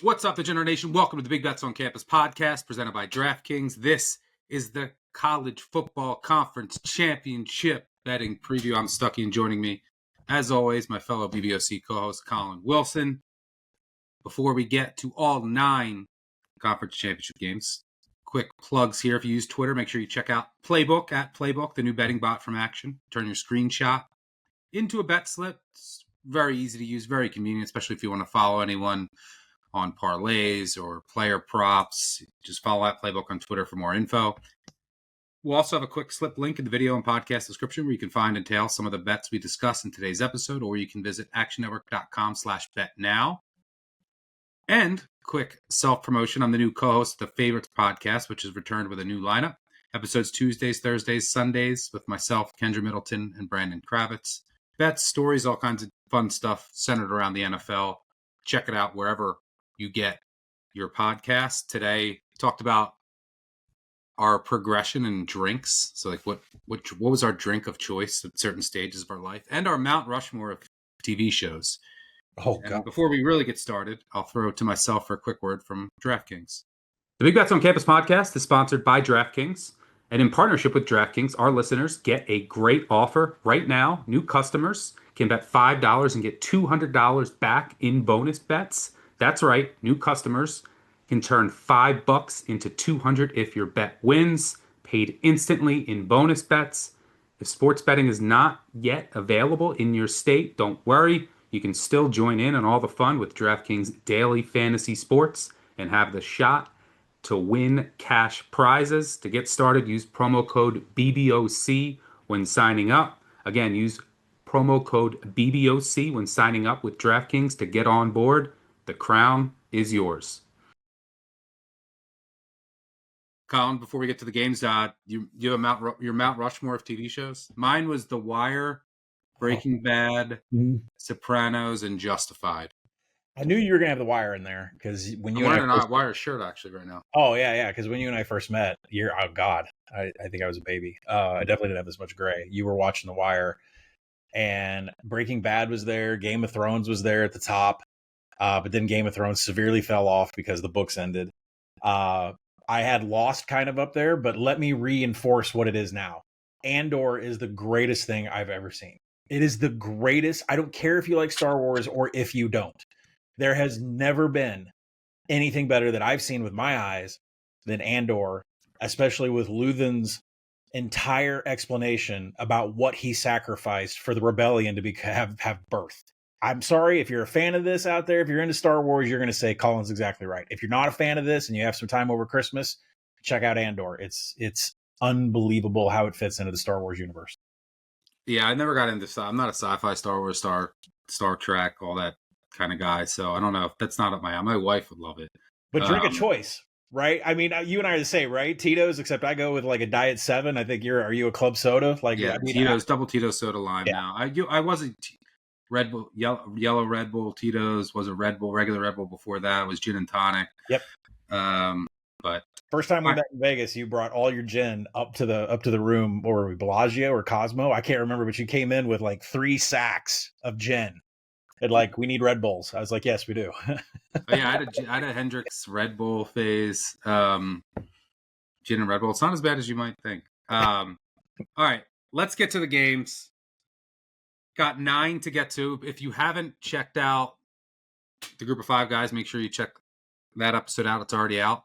What's up, the Generation? Welcome to the Big Bets on Campus podcast presented by Draftkings. This is the College Football Conference Championship betting preview. I'm Stuckey, and joining me, as always, my fellow BBOC co-host Collin Wilson. Before we get to all 9 conference championship games, quick plugs here. If you use Twitter, make sure you check out Playbook at Playbook, the new betting bot from Action. Turn your screenshot into a bet slip. It's very easy to use, very convenient, especially if you want to follow anyone on parlays or player props. Just follow that Playbook on Twitter for more info. We'll also have a quick slip link in the video and podcast description where you can find and tail some of the bets we discuss in today's episode, or you can visit actionnetwork.com/betnow. And quick self-promotion. I'm the new co-host of the Favorites podcast, which has returned with a new lineup. Episodes Tuesdays, Thursdays, Sundays with myself, Kendra Middleton, and Brandon Kravitz. Bets, stories, all kinds of fun stuff centered around the NFL. Check it out wherever you get your podcast. Today, talked about our progression in drinks. So, like, what was our drink of choice at certain stages of our life, and our Mount Rushmore of TV shows. Oh, and God. Before we really get started, I'll throw it to myself for a quick word from DraftKings. The Big Bets on Campus podcast is sponsored by DraftKings. And in partnership with DraftKings, our listeners get a great offer right now. New customers can bet $5 and get $200 back in bonus bets. That's right. New customers can turn $5 into $200 if your bet wins, paid instantly in bonus bets. If sports betting is not yet available in your state, don't worry. You can still join in on all the fun with DraftKings Daily Fantasy Sports and have the shot to win cash prizes. To get started, use promo code BBOC when signing up. Again, use promo code BBOC when signing up with DraftKings to get on board. The crown is yours. Colin, before we get to the games, you have your Mount Rushmore of TV shows? Mine was The Wire, Breaking Bad, Sopranos, and Justified. I knew you were going to have The Wire in there because when you I'm and wearing I a Wire shirt actually right now. Oh, yeah. Because when you and I first met, oh, God, I think I was a baby. I definitely didn't have this much gray. You were watching The Wire, and Breaking Bad was there. Game of Thrones was there at the top. But then Game of Thrones severely fell off because the books ended. I had Lost kind of up there, but let me reinforce what it is now. Andor is the greatest thing I've ever seen. It is the greatest. I don't care if you like Star Wars or if you don't. There has never been anything better that I've seen with my eyes than Andor, especially with Luthen's entire explanation about what he sacrificed for the rebellion to have birth. I'm sorry if you're a fan of this out there. If you're into Star Wars, you're going to say Colin's exactly right. If you're not a fan of this and you have some time over Christmas, check out Andor. It's unbelievable how it fits into the Star Wars universe. Yeah, I never got into. I'm not a sci-fi, Star Wars, Star Trek, all that kind of guy. So I don't know if that's not up my alley. My wife would love it. But drink a choice, right? I mean, you and I are the same, right? Tito's, except I go with like a Diet 7. I think are you a club soda? Like, yeah, I mean, Tito's, double Tito's soda lime. Yeah. Now I wasn't Red Bull, yellow Red Bull. Tito's was a Red Bull, regular Red Bull. Before that was gin and tonic. Yep. But first time we met in Vegas, you brought all your gin up to the room, or were we Bellagio or Cosmo? I can't remember, but you came in with like 3 sacks of gin. And like, we need Red Bulls. I was like, yes, we do. Yeah, I had a Hendrix Red Bull phase. Gin and Red Bull. It's not as bad as you might think. All right, let's get to the games. Got 9 to get to. If you haven't checked out the Group of 5 guys, make sure you check that episode out. It's already out.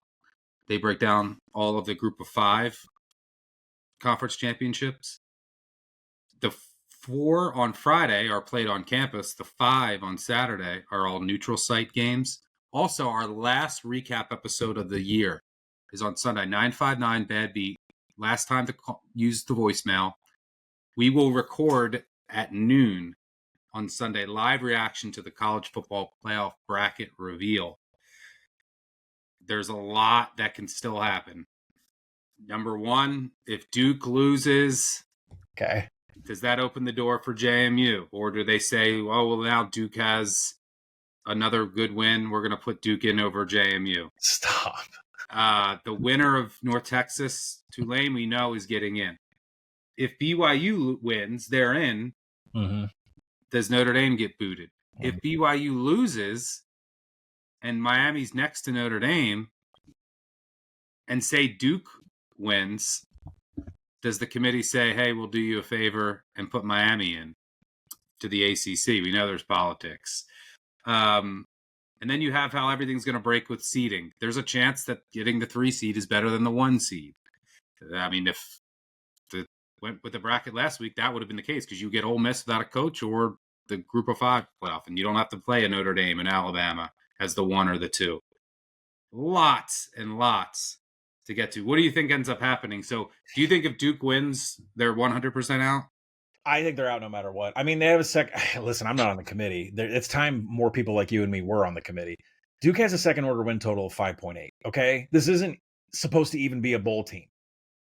They break down all of the Group of 5 conference championships. The 4 on Friday are played on campus. The 5 on Saturday are all neutral site games. Also, our last recap episode of the year is on Sunday, 959 Bad Beat. Last time to use the voicemail. We will record at noon on Sunday, live reaction to the college football playoff bracket reveal. There's a lot that can still happen. Number 1, if Duke loses, Okay. does that open the door for JMU? Or do they say, oh, well, now Duke has another good win. We're going to put Duke in over JMU. Stop. The winner of North Texas, Tulane, we know is getting in. If BYU wins, they're in. Mm-hmm. Does Notre Dame get booted? If BYU loses, and Miami's next to Notre Dame, and say Duke wins, does the committee say, hey, we'll do you a favor and put Miami in to the ACC? We know there's politics. And then you have how everything's going to break with seeding. There's a chance that getting the 3 seed is better than the 1 seed. I mean, if the went with the bracket last week, that would have been the case because you get Ole Miss without a coach or the Group of 5 playoff, and you don't have to play a Notre Dame and Alabama as the 1 or the 2. Lots and lots to get to. What do you think ends up happening? So do you think if Duke wins, they're 100% out? I think they're out no matter what. I mean, they have a listen, I'm not on the committee. It's time more people like you and me were on the committee. Duke has a second order win total of 5.8. Okay. This isn't supposed to even be a bowl team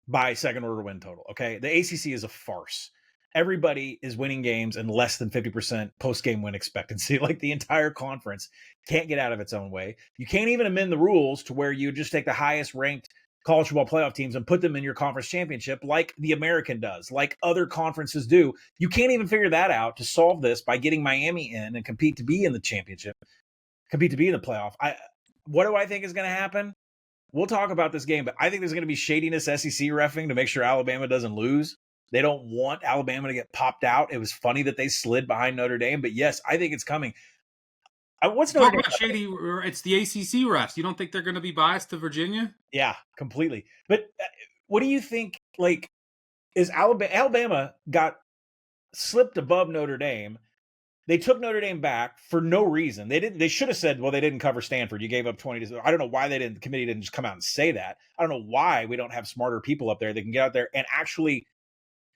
by second order win total. Okay. The ACC is a farce. Everybody is winning games and less than 50% post-game win expectancy. Like the entire conference can't get out of its own way. You can't even amend the rules to where you just take the highest ranked college football playoff teams and put them in your conference championship like the American does, like other conferences do. You can't even figure that out to solve this by getting Miami in and compete to be in the championship, compete to be in the playoff. What do I think is going to happen? We'll talk about this game, but I think there's going to be shadiness SEC reffing to make sure Alabama doesn't lose. They don't want Alabama to get popped out. It was funny that they slid behind Notre Dame, but yes, I think it's coming. What's Notre Talk Dame? about shady. It's the ACC refs. You don't think they're going to be biased to Virginia? Yeah, completely. But what do you think? Like, is Alabama got slipped above Notre Dame? They took Notre Dame back for no reason. They should have said, well, they didn't cover Stanford. You gave up 20 to. I don't know why the committee didn't just come out and say that. I don't know why we don't have smarter people up there that can get out there and actually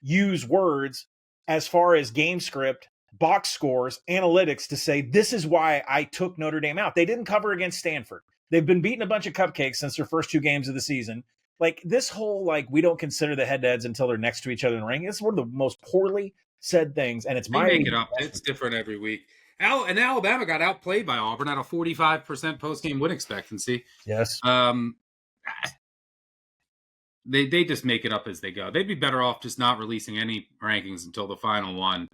use words as far as game script, box scores, analytics to say, this is why I took Notre Dame out. They didn't cover against Stanford. They've been beating a bunch of cupcakes since their first 2 games of the season. Like this whole, like, we don't consider the head-to-heads until they're next to each other in the ring. It's one of the most poorly said things. And it's They make it up. It's different every week. And Alabama got outplayed by Auburn at a 45% post-game win expectancy. Yes. They just make it up as they go. They'd be better off just not releasing any rankings until the final one.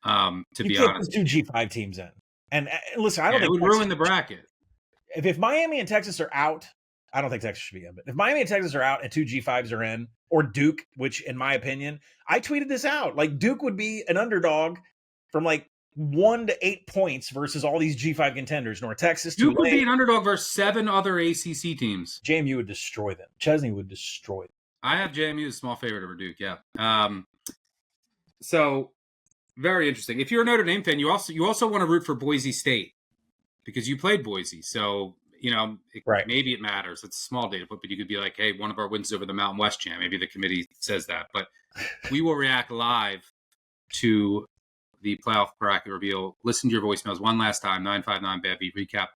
To be honest, 2 G5 teams in, and listen, I don't think it would ruin the bracket. If Miami and Texas are out, I don't think Texas should be in. But if Miami and Texas are out and 2 G5s are in, or Duke, which in my opinion, I tweeted this out, like Duke would be an underdog from like 1 to 8 points versus all these G5 contenders. North Texas, Duke would be an underdog versus 7 other ACC teams. JMU would destroy them. Chesney would destroy them. I have JMU as a small favorite over Duke. Yeah. So very interesting. If you're a Notre Dame fan, you also want to root for Boise State because you played Boise. So maybe it matters. It's a small data point, but you could be like, hey, one of our wins over the Mountain West champ. Maybe the committee says that, but we will react live to the playoff bracket reveal. Listen to your voicemails one last time, 959-BABY, recap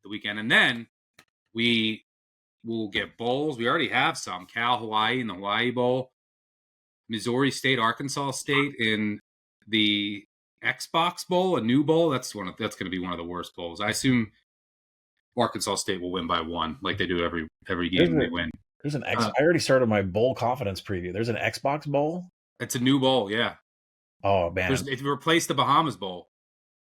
the weekend. And then we will get bowls. We already have some. Cal, Hawaii in the Hawaii Bowl. Missouri State, Arkansas State in the Xbox Bowl, a new bowl. That's going to be one of the worst bowls. I assume Arkansas State will win by 1, like they do every game they win. There's an I already started my bowl confidence preview. There's an Xbox Bowl. It's a new bowl, yeah. Oh man, it replaced the Bahamas Bowl.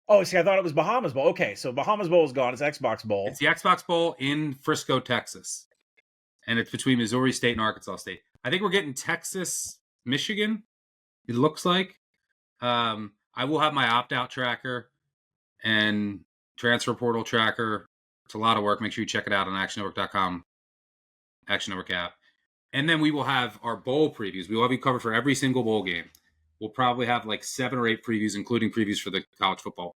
Oh, see, I thought it was Bahamas Bowl. Okay, so Bahamas Bowl is gone. It's Xbox Bowl. It's the Xbox Bowl in Frisco, Texas, and it's between Missouri State and Arkansas State. I think we're getting Texas, Michigan. It looks like. I will have my opt-out tracker and transfer portal tracker. It's a lot of work. Make sure you check it out on actionnetwork.com, Action Network app. And then we will have our bowl previews. We will have you covered for every single bowl game. We'll probably have like 7 or 8 previews, including previews for the college football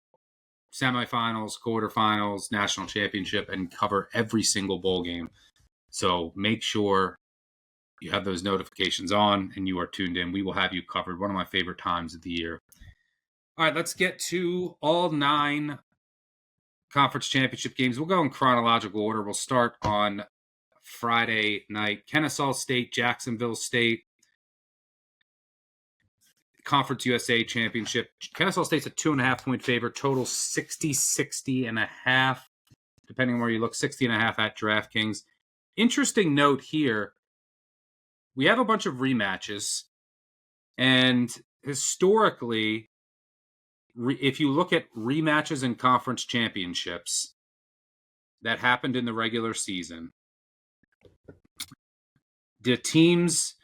semifinals, quarterfinals, national championship, and cover every single bowl game. So make sure you have those notifications on and you are tuned in. We will have you covered. One of my favorite times of the year. All right, let's get to all 9 conference championship games. We'll go in chronological order. We'll start on Friday night. Kennesaw State, Jacksonville State. Conference USA Championship. Kennesaw State's a 2.5-point favorite. Total 60.5, depending on where you look. 60.5 at DraftKings. Interesting note here. We have a bunch of rematches, and historically, if you look at rematches in conference championships, that happened in the regular season, the teams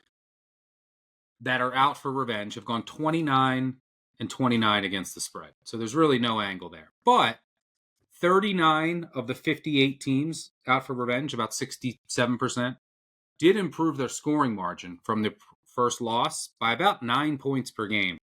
that are out for revenge have gone 29 and 29 against the spread. So there's really no angle there. But 39 of the 58 teams out for revenge, about 67%, did improve their scoring margin from the first loss by about 9 points per game.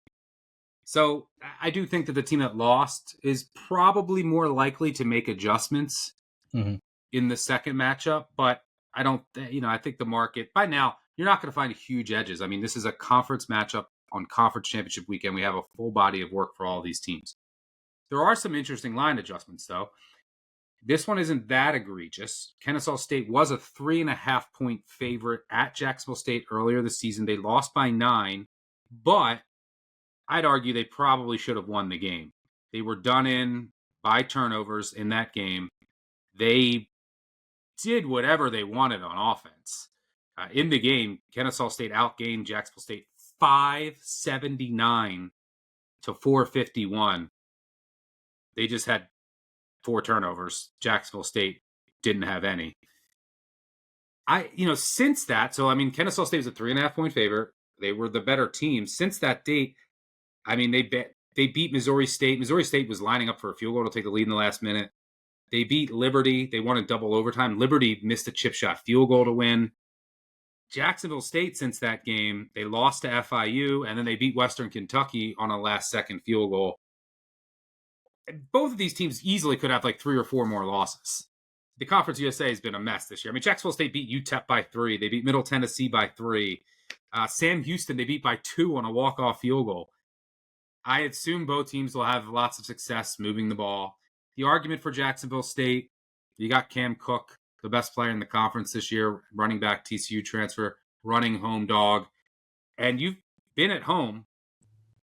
So I do think that the team that lost is probably more likely to make adjustments in the second matchup. But I don't, I think the market, by now, you're not going to find huge edges. I mean, this is a conference matchup on conference championship weekend. We have a full body of work for all these teams. There are some interesting line adjustments, though. This one isn't that egregious. Kennesaw State was a 3.5 point favorite at Jacksonville State earlier this season. They lost by 9, but I'd argue they probably should have won the game. They were done in by turnovers in that game. They did whatever they wanted on offense. In the game, Kennesaw State outgained Jacksonville State 579 to 451. They just had 4 turnovers. Jacksonville State didn't have any. Since that, so I mean, Kennesaw State was a 3.5 point favorite. They were the better team. Since that date, I mean, they beat Missouri State. Missouri State was lining up for a field goal to take the lead in the last minute. They beat Liberty. They won in double overtime. Liberty missed a chip shot field goal to win. Jacksonville State, since that game, they lost to FIU, and then they beat Western Kentucky on a last-second field goal. Both of these teams easily could have like 3 or 4 more losses. The Conference USA has been a mess this year. I mean, Jacksonville State beat UTEP by 3. They beat Middle Tennessee by 3. Sam Houston, they beat by 2 on a walk-off field goal. I assume both teams will have lots of success moving the ball. The argument for Jacksonville State, you got Cam Cook, the best player in the conference this year, running back, TCU transfer, running home dog. And you've been at home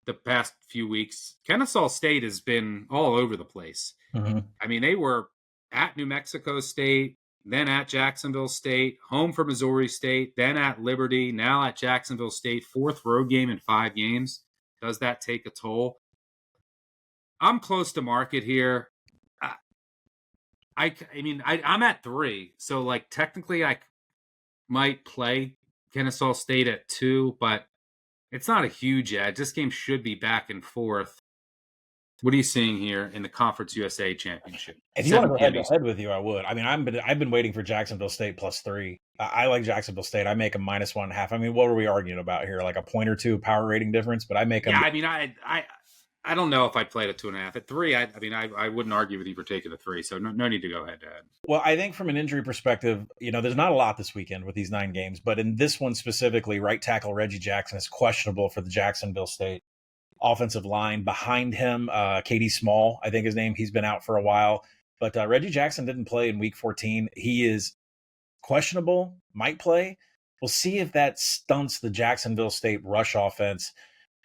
the past few weeks. Kennesaw State has been all over the place. I mean, they were at New Mexico State, then at Jacksonville State, home for Missouri State, then at Liberty, now at Jacksonville State, 4th road game in 5 games. Does that take a toll? I'm close to market here. I'm at 3. So, like, technically I might play Kennesaw State at 2, but it's not a huge edge. This game should be back and forth. What are you seeing here in the Conference USA Championship? If you want to go head-to-head with you, I would. I mean, I've been waiting for Jacksonville State +3. I like Jacksonville State. I make them -1.5. I mean, what were we arguing about here? Like a point or 2 power rating difference? But I make them. Yeah, I mean, I don't know if I'd play it at 2.5. At 3, I wouldn't argue with you for taking a 3. So no need to go head-to-head. Well, I think from an injury perspective, there's not a lot this weekend with these 9 games. But in this one specifically, right tackle Reggie Jackson is questionable for the Jacksonville State offensive line. Behind him, Katie Small, I think his name. He's been out for a while. But Reggie Jackson didn't play in Week 14. He is questionable, might play. We'll see if that stunts the Jacksonville State rush offense.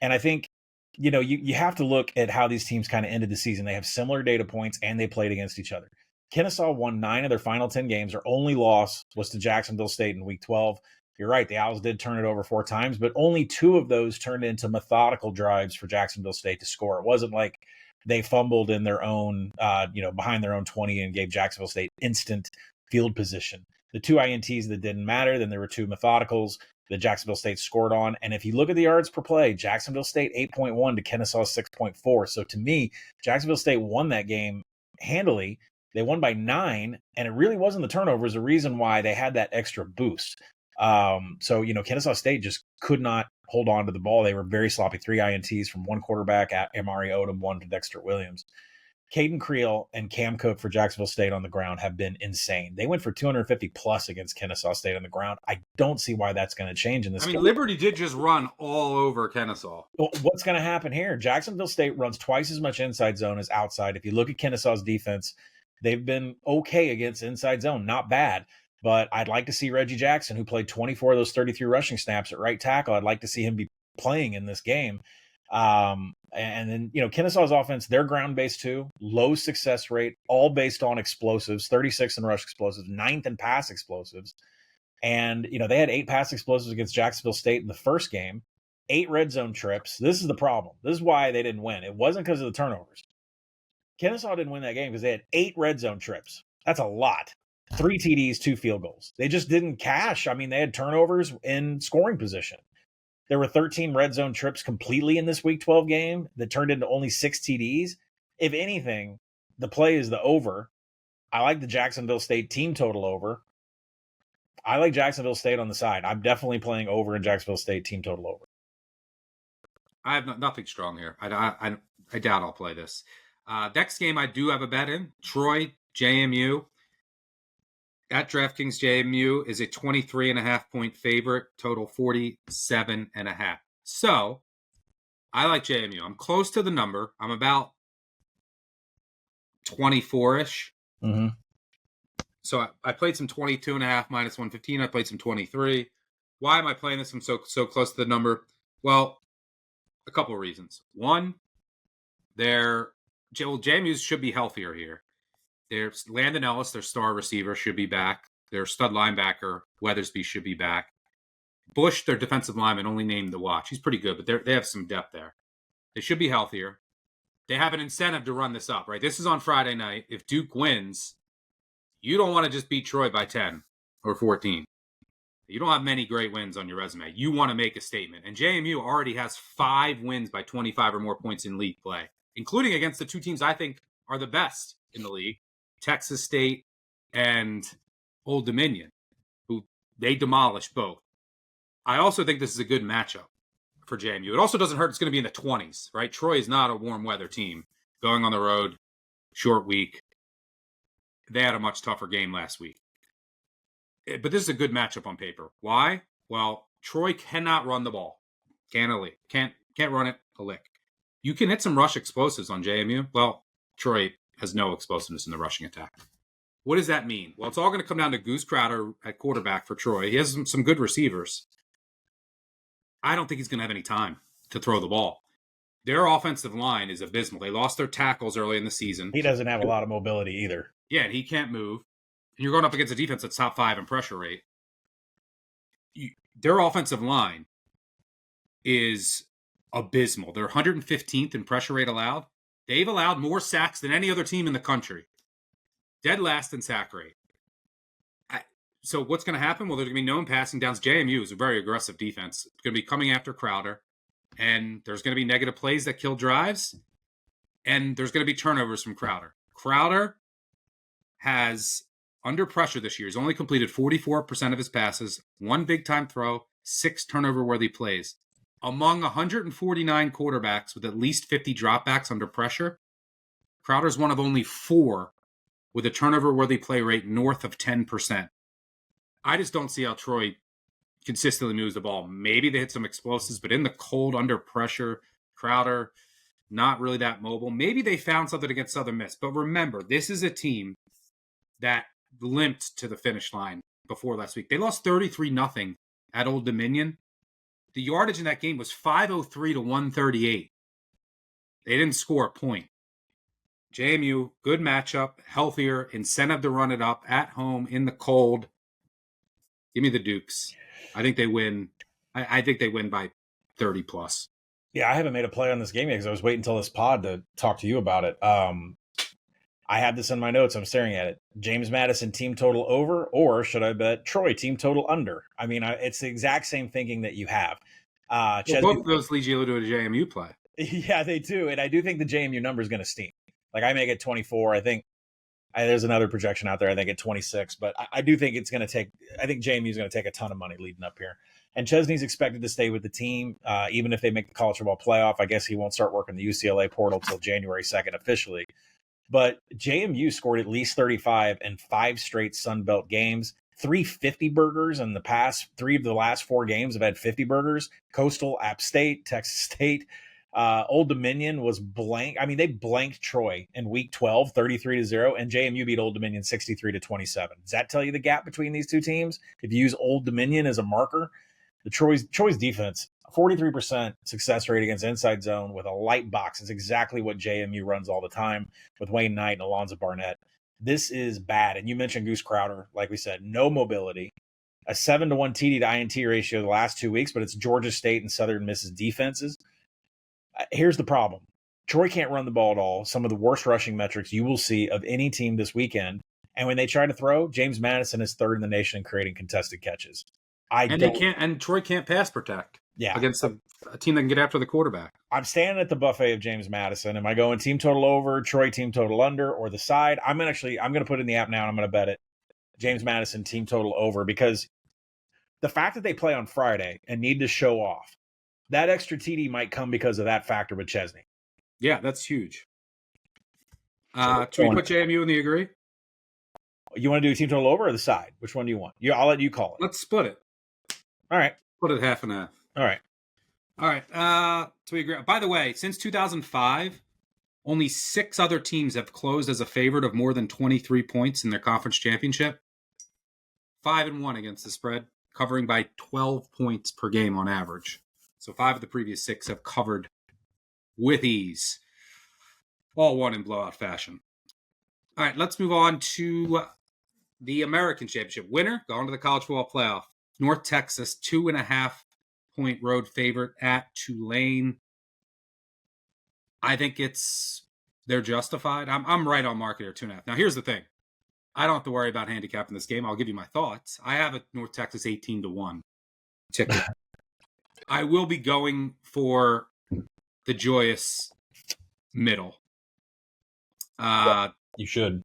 And I think, you have to look at how these teams kind of ended the season. They have similar data points, and they played against each other. Kennesaw won 9 of their final 10 games. Their only loss was to Jacksonville State in Week 12. You're right, the Owls did turn it over 4 times, but only 2 of those turned into methodical drives for Jacksonville State to score. It wasn't like they fumbled in their own, behind their own 20 and gave Jacksonville State instant field position. The 2 INTs that didn't matter, then there were 2 methodicals that Jacksonville State scored on. And if you look at the yards per play, Jacksonville State 8.1 to Kennesaw 6.4. So to me, Jacksonville State won that game handily. They won by 9, and it really wasn't the turnovers the reason why they had that extra boost. Kennesaw State just could not hold on to the ball. They were very sloppy. 3 INTs from 1 quarterback, at Amari Odom, 1 to Dexter Williams. Caden Creel and Cam Cook for Jacksonville State on the ground have been insane. They went for 250 plus against Kennesaw State on the ground. I don't see why that's going to change in this game. Liberty did just run all over Kennesaw. Well, what's going to happen here? Jacksonville State runs twice as much inside zone as outside. If you look at Kennesaw's defense, they've been okay against inside zone, not bad. But I'd like to see Reggie Jackson, who played 24 of those 33 rushing snaps at right tackle. I'd like to see him be playing in this game. And then, Kennesaw's offense, they're ground-based too, low success rate, all based on explosives, 36 in rush explosives, 9th in pass explosives. And, they had 8 pass explosives against Jacksonville State in the first game, 8 red zone trips. This is the problem. This is why they didn't win. It wasn't because of the turnovers. Kennesaw didn't win that game because they had 8 red zone trips. That's a lot. 3 TDs, 2 field goals. They just didn't cash. I mean, they had turnovers in scoring position. There were 13 red zone trips completely in this Week 12 game that turned into only 6 TDs. If anything, the play is the over. I like the Jacksonville State team total over. I like Jacksonville State on the side. I'm definitely playing over in Jacksonville State team total over. I have nothing strong here. I doubt I'll play this. Next game I do have a bet in. Troy, JMU. At DraftKings, JMU is a 23.5 point favorite, total 47.5. So I like JMU. I'm close to the number. I'm about 24-ish. Mm-hmm. So I played some 22.5 minus 115. I played some 23. Why am I playing this? I'm so close to the number. Well, a couple of reasons. One, JMU should be healthier here. There's Landon Ellis, their star receiver, should be back. Their stud linebacker, Weathersby, should be back. Bush, their defensive lineman, only named to watch. He's pretty good, but they have some depth there. They should be healthier. They have an incentive to run this up, right? This is on Friday night. If Duke wins, you don't want to just beat Troy by 10 or 14. You don't have many great wins on your resume. You want to make a statement. And JMU already has 5 wins by 25 or more points in league play, including against the 2 teams I think are the best in the league. Texas State and Old Dominion, who they demolished both. I also think this is a good matchup for JMU. It also doesn't hurt. It's going to be in the 20s, right? Troy is not a warm weather team going on the road, short week. They had a much tougher game last week. But this is a good matchup on paper. Why? Well, Troy cannot run the ball. Can't run it a lick. You can hit some rush explosives on JMU. Well, Troy has no explosiveness in the rushing attack. What does that mean? Well, it's all going to come down to Goose Crowder at quarterback for Troy. He has some good receivers. I don't think he's going to have any time to throw the ball. Their offensive line is abysmal. They lost their tackles early in the season. He doesn't have a lot of mobility either. Yeah, and he can't move. And you're going up against a defense that's top 5 in pressure rate. Their offensive line is abysmal. They're 115th in pressure rate allowed. They've allowed more sacks than any other team in the country. Dead last in sack rate. So what's going to happen? Well, there's going to be no passing downs. JMU is a very aggressive defense. It's going to be coming after Crowder. And there's going to be negative plays that kill drives. And there's going to be turnovers from Crowder. Crowder has, under pressure this year, he's only completed 44% of his passes, 1 big-time throw, 6 turnover-worthy plays. Among 149 quarterbacks with at least 50 dropbacks under pressure, Crowder's one of only 4 with a turnover-worthy play rate north of 10%. I just don't see how Troy consistently moves the ball. Maybe they hit some explosives, but in the cold, under pressure, Crowder, not really that mobile. Maybe they found something against Southern Miss. But remember, this is a team that limped to the finish line before last week. They lost 33-0 at Old Dominion. The yardage in that game was 503 to 138. They didn't score a point. JMU, good matchup, healthier, incentive to run it up at home in the cold. Give me the Dukes. I think they win. I think they win by 30 plus. Yeah, I haven't made a play on this game yet because I was waiting until this pod to talk to you about it. I had this in my notes. I'm staring at it. James Madison team total over, or should I bet Troy team total under? I mean, it's the exact same thinking that you have. Both of those lead you to a JMU play. Yeah, they do. And I do think the JMU number is going to steam. Like, I make it 24. I think there's another projection out there. I think at 26. But I do think it's going to take – I think JMU is going to take a ton of money leading up here. And Chesney's expected to stay with the team, even if they make the college football playoff. I guess he won't start working the UCLA portal till January 2nd officially. But JMU scored at least 35 in 5 straight Sun Belt games. 3 50 burgers in the past 3 of the last 4 games have had 50 burgers. Coastal, App State, Texas State. Old Dominion was blank. I mean, they blanked Troy in week 12, 33-0, and JMU beat Old Dominion 63-27. Does that tell you the gap between these two teams? If you use Old Dominion as a marker, the Troy's defense, 43% success rate against inside zone with a light box is exactly what JMU runs all the time with Wayne Knight and Alonzo Barnett. This is bad. And you mentioned Goose Crowder, like we said, no mobility, a 7-to-1 TD to INT ratio the last 2 weeks, but it's Georgia State and Southern Miss's defenses. Here's the problem. Troy can't run the ball at all. Some of the worst rushing metrics you will see of any team this weekend. And when they try to throw, James Madison is third in the nation in creating contested catches. And Troy can't pass protect against a team that can get after the quarterback. I'm standing at the buffet of James Madison. Am I going team total over, Troy team total under, or the side? I'm going to put it in the app now and I'm going to bet it. James Madison team total over, because the fact that they play on Friday and need to show off, that extra TD might come because of that factor with Chesney. Yeah, that's huge. Should we put JMU in the agree? You want to do team total over or the side? Which one do you want? I'll let you call it. Let's split it. All right. Split it half and half. All right. So we agree. By the way, since 2005, only 6 other teams have closed as a favorite of more than 23 points in their conference championship. 5-1 against the spread, covering by 12 points per game on average. So 5 of the previous 6 have covered with ease. All won in blowout fashion. All right, let's move on to the American Championship. Winner, going to the college football playoff. North Texas, 2.5-point road favorite at Tulane. I think they're justified. I'm right on market here, 2.5. Now, here's the thing. I don't have to worry about handicapping this game. I'll give you my thoughts. I have a North Texas 18-1 ticket. I will be going for the joyous middle. You should.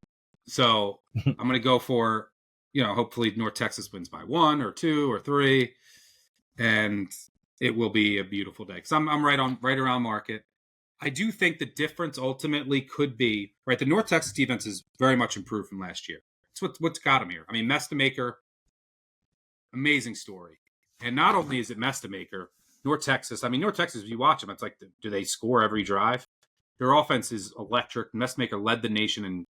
So I'm going to go for, hopefully North Texas wins by 1 or 2 or 3, and it will be a beautiful day. Because I'm right around market. I do think the difference ultimately could be, right, the North Texas defense is very much improved from last year. It's what's got him here. I mean, Mestamaker, amazing story. And not only is it Mestamaker, North Texas, if you watch them, it's like, do they score every drive? Their offense is electric. Mestamaker led the nation in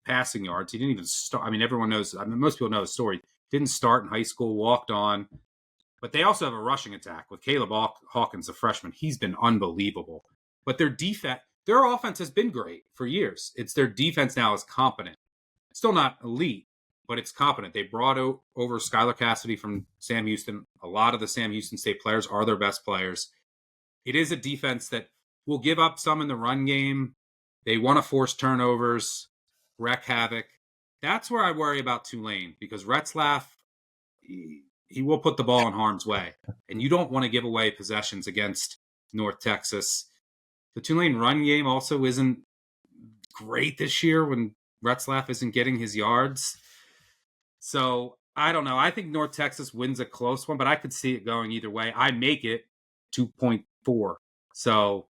passing yards. He didn't even start. I mean, everyone knows. Most people know the story. Didn't start in high school, walked on. But they also have a rushing attack with Caleb Hawkins, a freshman. He's been unbelievable. But their offense has been great for years. It's their defense now is competent. Still not elite, but it's competent. They brought over Skylar Cassidy from Sam Houston. A lot of the Sam Houston State players are their best players. It is a defense that will give up some in the run game. They want to force turnovers, wreak havoc. That's where I worry about Tulane, because Retzlaff, he will put the ball in harm's way. And you don't want to give away possessions against North Texas. The Tulane run game also isn't great this year when Retzlaff isn't getting his yards. So, I don't know. I think North Texas wins a close one, but I could see it going either way. I make it 2.4. So,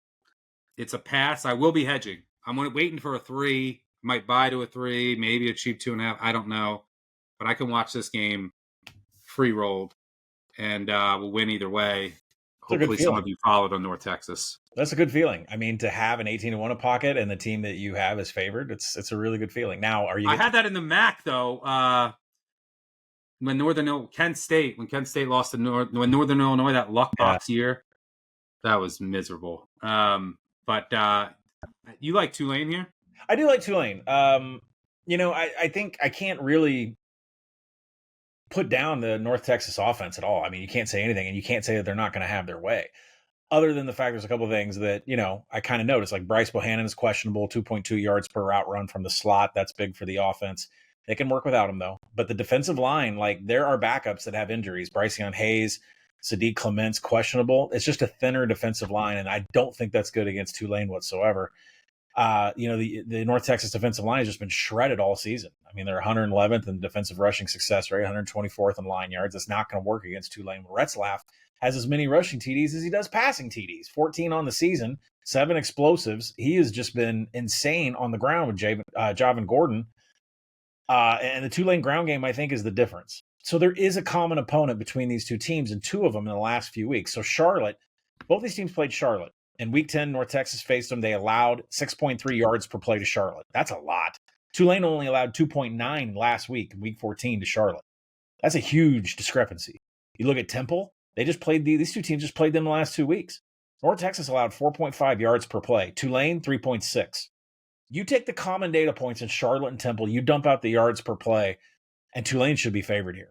it's a pass. I will be hedging. I'm waiting for a 3. Might buy to a 3, maybe a cheap 2.5. I don't know. But I can watch this game free rolled, and we'll win either way. Hopefully some of you followed on North Texas. That's a good feeling. I mean, to have an 18-1 a pocket and the team that you have is favored, it's a really good feeling. Now, I had that in the MAC though. When Kent State lost to when Northern Illinois, that luck box year, that was miserable. But you like Tulane here? I do like Tulane. I think I can't really put down the North Texas offense at all. I mean, you can't say anything, and you can't say that they're not going to have their way. Other than the fact there's a couple of things that, I kind of noticed, like Bryce Bohannon is questionable, 2.2 yards per route run from the slot. That's big for the offense. They can work without him, though. But the defensive line, like, there are backups that have injuries. Bryceon Hayes, Sadiq Clements, questionable. It's just a thinner defensive line, and I don't think that's good against Tulane whatsoever. The North Texas defensive line has just been shredded all season. I mean, they're 111th in defensive rushing success rate, 124th in line yards. It's not going to work against Tulane. Retzlaff has as many rushing TDs as he does passing TDs. 14 on the season, 7 explosives. He has just been insane on the ground with Javon Gordon. And the Tulane ground game, I think, is the difference. So there is a common opponent between these two teams, and 2 of them in the last few weeks. So Charlotte, both these teams played Charlotte. In Week 10, North Texas faced them. They allowed 6.3 yards per play to Charlotte. That's a lot. Tulane only allowed 2.9 last week, in Week 14, to Charlotte. That's a huge discrepancy. You look at Temple, these two teams just played them the last 2 weeks. North Texas allowed 4.5 yards per play. Tulane, 3.6. You take the common data points in Charlotte and Temple, you dump out the yards per play, and Tulane should be favored here.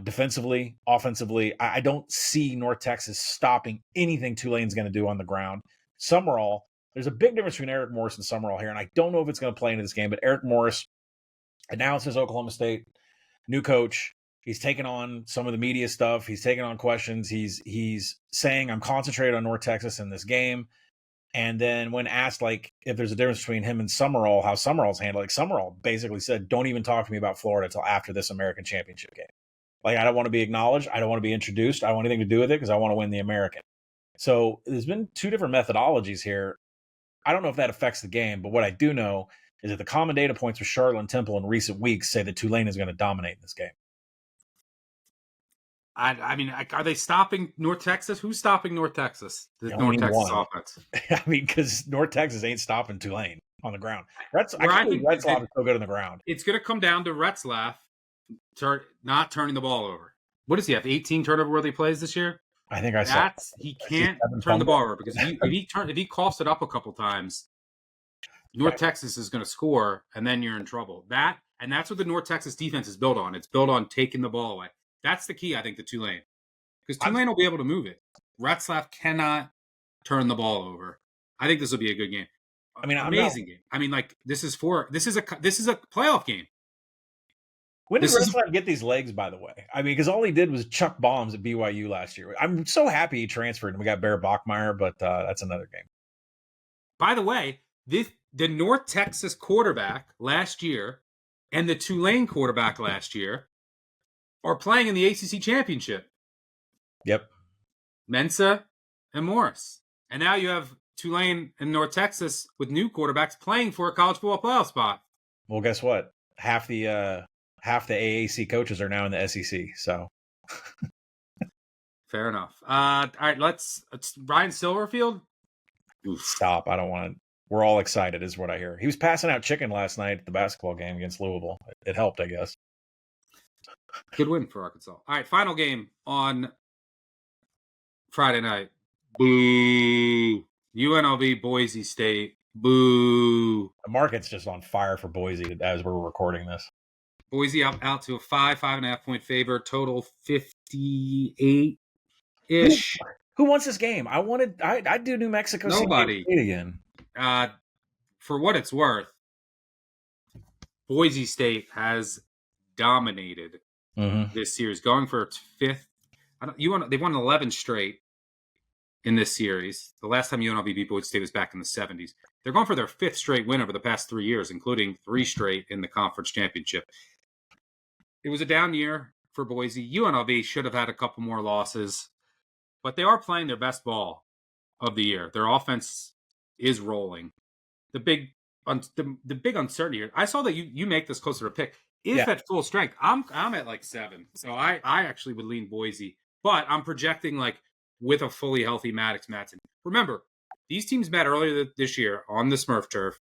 Defensively, offensively, I don't see North Texas stopping anything Tulane's going to do on the ground. Summerall, there's a big difference between Eric Morris and Summerall here, and I don't know if it's going to play into this game, but Eric Morris And now it says Oklahoma State, new coach. He's taking on some of the media stuff. He's taking on questions. He's saying, I'm concentrated on North Texas in this game. And then when asked, like, if there's a difference between him and Summerall, how Summerall's handled, like, Summerall basically said, don't even talk to me about Florida until after this American championship game. Like, I don't want to be acknowledged. I don't want to be introduced. I don't want anything to do with it because I want to win the American. So there's been two different methodologies here. I don't know if that affects the game, but what I do know is that the common data points for Charlotte and Temple in recent weeks say that Tulane is going to dominate this game. I mean, are they stopping North Texas? Who's stopping North Texas? The North Texas offense. I mean, because North Texas ain't stopping Tulane on the ground. I think Retzlaff is so good on the ground. It's going to come down to Retzlaff not turning the ball over. What does he have? 18 turnover-worthy plays this year? I think I saw. He can't turn the ball over because if he coughs it up a couple times, North Texas is going to score, and then you're in trouble. That's what the North Texas defense is built on. It's built on taking the ball away. That's the key, I think, to Tulane. Because Tulane will be able to move it. Retzlaff cannot turn the ball over. I think this will be a good game. I mean, amazing game. I mean, like this is a playoff game. When did Retzlaff get these legs, by the way? I mean, because all he did was chuck bombs at BYU last year. I'm so happy he transferred and we got Bear Bachmeier, but that's another game. By the way, the North Texas quarterback last year and the Tulane quarterback last year are playing in the ACC championship. Yep. Mensah and Morris. And now you have Tulane and North Texas with new quarterbacks playing for a college football playoff spot. Well, guess what? Half the AAC coaches are now in the SEC. So fair enough. All right, let's Ryan Silverfield. Oof. Stop. I don't want to. We're all excited is what I hear. He was passing out chicken last night at the basketball game against Louisville. It helped, I guess. Good win for Arkansas. All right, final game on Friday night. Boo. UNLV, Boise State. Boo. The market's just on fire for Boise as we're recording this. Boise out to a 5.5 point favor. Total 58-ish. Who wants this game? I'd do New Mexico Nobody. State again. For what it's worth, Boise State has dominated this series, going for its fifth. They won 11 straight in this series. The last time UNLV beat Boise State was back in the 70s. They're going for their fifth straight win over the past 3 years, including 3 straight in the conference championship. It was a down year for Boise. UNLV should have had a couple more losses, but they are playing their best ball of the year. Their offense is rolling. The big uncertainty here. I saw that you make this closer to pick. If at full strength, I'm at like 7. So I actually would lean Boise, but I'm projecting like with a fully healthy Maddox Matson. Remember, these teams met earlier this year on the Smurf turf,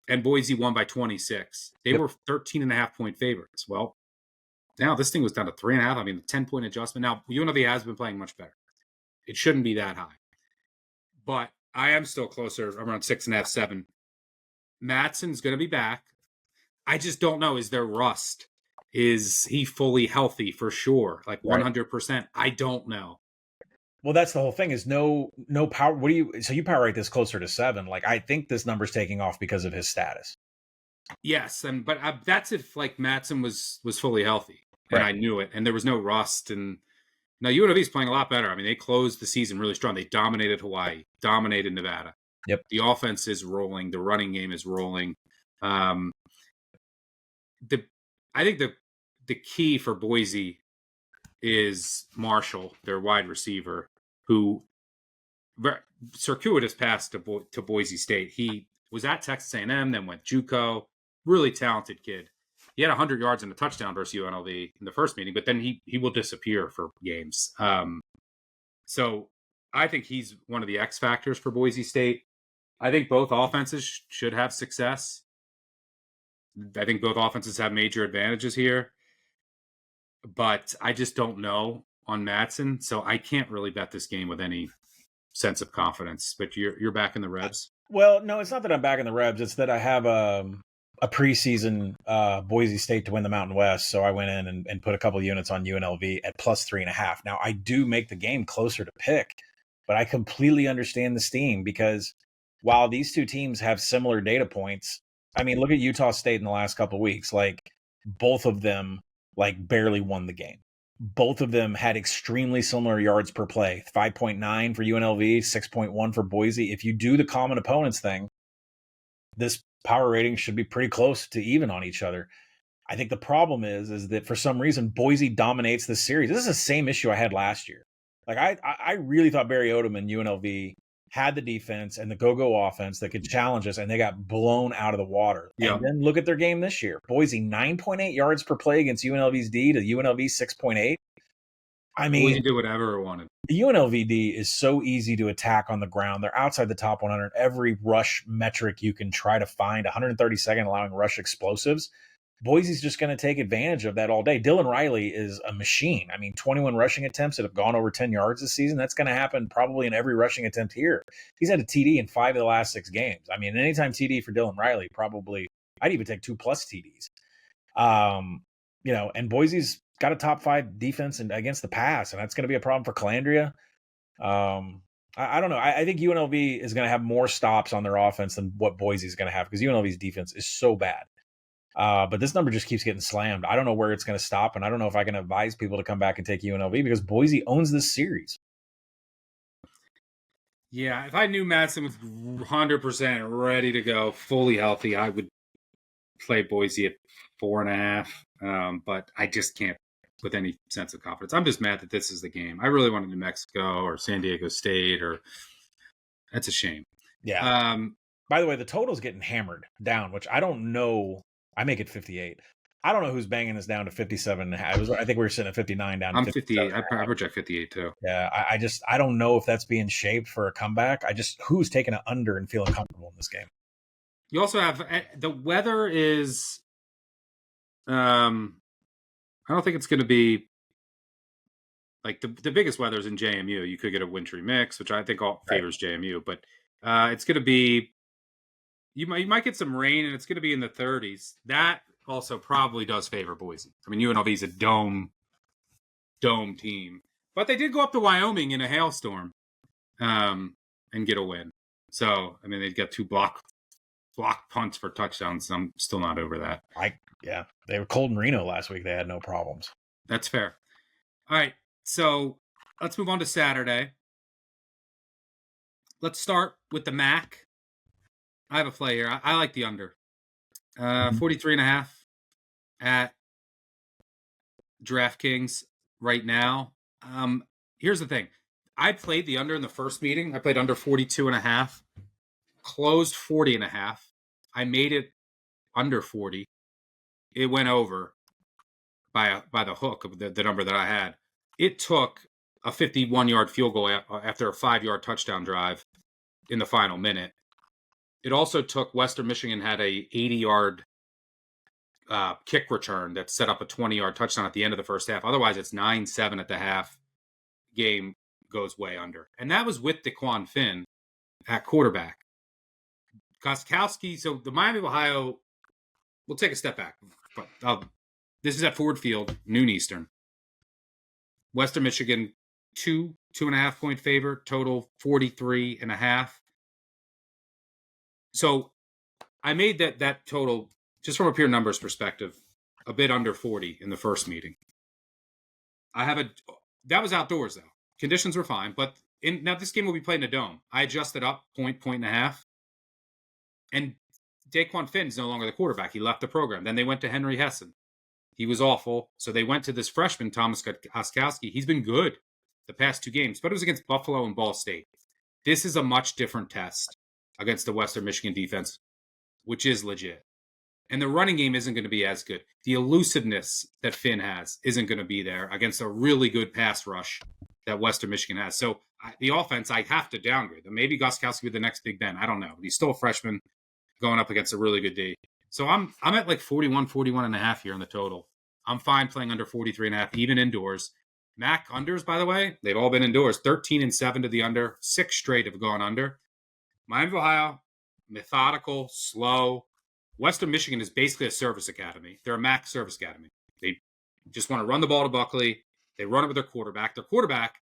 and Boise won by 26. They were 13.5 point favorites. Well, now this thing was down to 3.5. I mean, the 10-point adjustment. Now UNLV has been playing much better. It shouldn't be that high, but I am still closer, around 6.5, 7. Matson's going to be back. I just don't know. Is there rust? Is he fully healthy for sure? Like 100%? I don't know. Well, that's the whole thing is no power. So you power rate this closer to 7. Like, I think this number's taking off because of his status. Yes. But that's if like Matson was fully healthy and I knew it and there was no rust. And now UNLV's playing a lot better. I mean, they closed the season really strong. They dominated Hawaii, dominated Nevada. Yep. The offense is rolling. The running game is rolling. I think the key for Boise is Marshall, their wide receiver, who circuitous pass to Boise State. He was at Texas A&M, then went JUCO. Really talented kid. He had 100 yards and a touchdown versus UNLV in the first meeting, but then he will disappear for games. So I think he's one of the X factors for Boise State. I think both offenses should have success. I think both offenses have major advantages here. But I just don't know on Matson, so I can't really bet this game with any sense of confidence. But you're back in the Rebs? Well, no, it's not that I'm back in the Rebs. It's that I have a preseason Boise State to win the Mountain West, so I went in and put a couple units on UNLV at plus 3.5. Now, I do make the game closer to pick, but I completely understand the steam because while these two teams have similar data points, I mean, look at Utah State in the last couple of weeks. Like, both of them, like, barely won the game. Both of them had extremely similar yards per play, 5.9 for UNLV, 6.1 for Boise. If you do the common opponents thing, this power rating should be pretty close to even on each other. I think the problem is that for some reason Boise dominates this series. This is the same issue I had last year. Like, I really thought Barry Odom and UNLV had the defense and the go-go offense that could challenge us, and they got blown out of the water. Yeah. And then look at their game this year. Boise 9.8 yards per play against UNLV's D to UNLV 6.8. I mean, Boise do whatever it wanted. The UNLV D is so easy to attack on the ground. They're outside the top 100. Every rush metric you can try to find, 132nd allowing rush explosives. Boise's just going to take advantage of that all day. Dylan Riley is a machine. I mean, 21 rushing attempts that have gone over 10 yards this season. That's going to happen probably in every rushing attempt here. He's had a TD in 5 of the last 6 games. I mean, anytime TD for Dylan Riley, probably I'd even take 2+ TDs. And Boise's got a top 5 defense against the pass, and that's going to be a problem for Calandria. I don't know. I think UNLV is going to have more stops on their offense than what Boise's going to have because UNLV's defense is so bad. But this number just keeps getting slammed. I don't know where it's going to stop, and I don't know if I can advise people to come back and take UNLV because Boise owns this series. Yeah, if I knew Madsen was 100% ready to go, fully healthy, I would play Boise at 4.5. But I just can't with any sense of confidence. I'm just mad that this is the game. I really wanted New Mexico or San Diego State, or that's a shame. Yeah. By the way, the total's getting hammered down, which I don't know. I make it 58. I don't know who's banging this down to 57. I think we were sitting at 59 down to I'm 58. I project 58 too. Yeah, I don't know if that's being shaped for a comeback. Who's taking an under and feeling comfortable in this game? You also have the weather is. I don't think it's going to be like the biggest weather is in JMU. You could get a wintry mix, which I think all favors JMU, but it's going to be. You might get some rain, and it's going to be in the 30s. That also probably does favor Boise. I mean, UNLV is a dome team, but they did go up to Wyoming in a hailstorm, and get a win. So, I mean, they've got 2 block punts for touchdowns. I'm still not over that. They were cold in Reno last week. They had no problems. That's fair. All right, so let's move on to Saturday. Let's start with the MAC. I have a play here. I like the under. 43.5 at DraftKings right now. Here's the thing. I played the under in the first meeting. I played under 42.5. Closed 40.5. I made it under 40. It went over by the hook of the number that I had. It took a 51-yard field goal after a 5-yard touchdown drive in the final minute. It also took Western Michigan had a 80-yard kick return that set up a 20-yard touchdown at the end of the first half. Otherwise, it's 9-7 at the half. Game goes way under. And that was with DeQuan Finn at quarterback. Gostkowski, so the Miami of Ohio, we'll take a step back. But this is at Ford Field, noon Eastern. Western Michigan, 2.5 point favorite, total 43.5. So I made that total, just from a pure numbers perspective, a bit under 40 in the first meeting. That was outdoors though. Conditions were fine, but now this game will be played in a dome. I adjusted up point and a half. And Daquan Finn's no longer the quarterback. He left the program. Then they went to Henry Hessen. He was awful. So they went to this freshman, Thomas Gostkowski. He's been good the past 2 games, but it was against Buffalo and Ball State. This is a much different test against the Western Michigan defense, which is legit. And the running game isn't going to be as good. The elusiveness that Finn has isn't going to be there against a really good pass rush that Western Michigan has. So the offense, I have to downgrade them. Maybe Gostkowski be the next Big Ben. I don't know. But he's still a freshman going up against a really good D. So I'm at like 41.5 here in the total. I'm fine playing under 43.5, even indoors. MAC unders, by the way, they've all been indoors. 13-7 to the under. 6 straight have gone under. Miami of Ohio, methodical, slow. Western Michigan is basically a service academy. They're a MAC service academy. They just want to run the ball to Buckley. They run it with their quarterback. Their quarterback,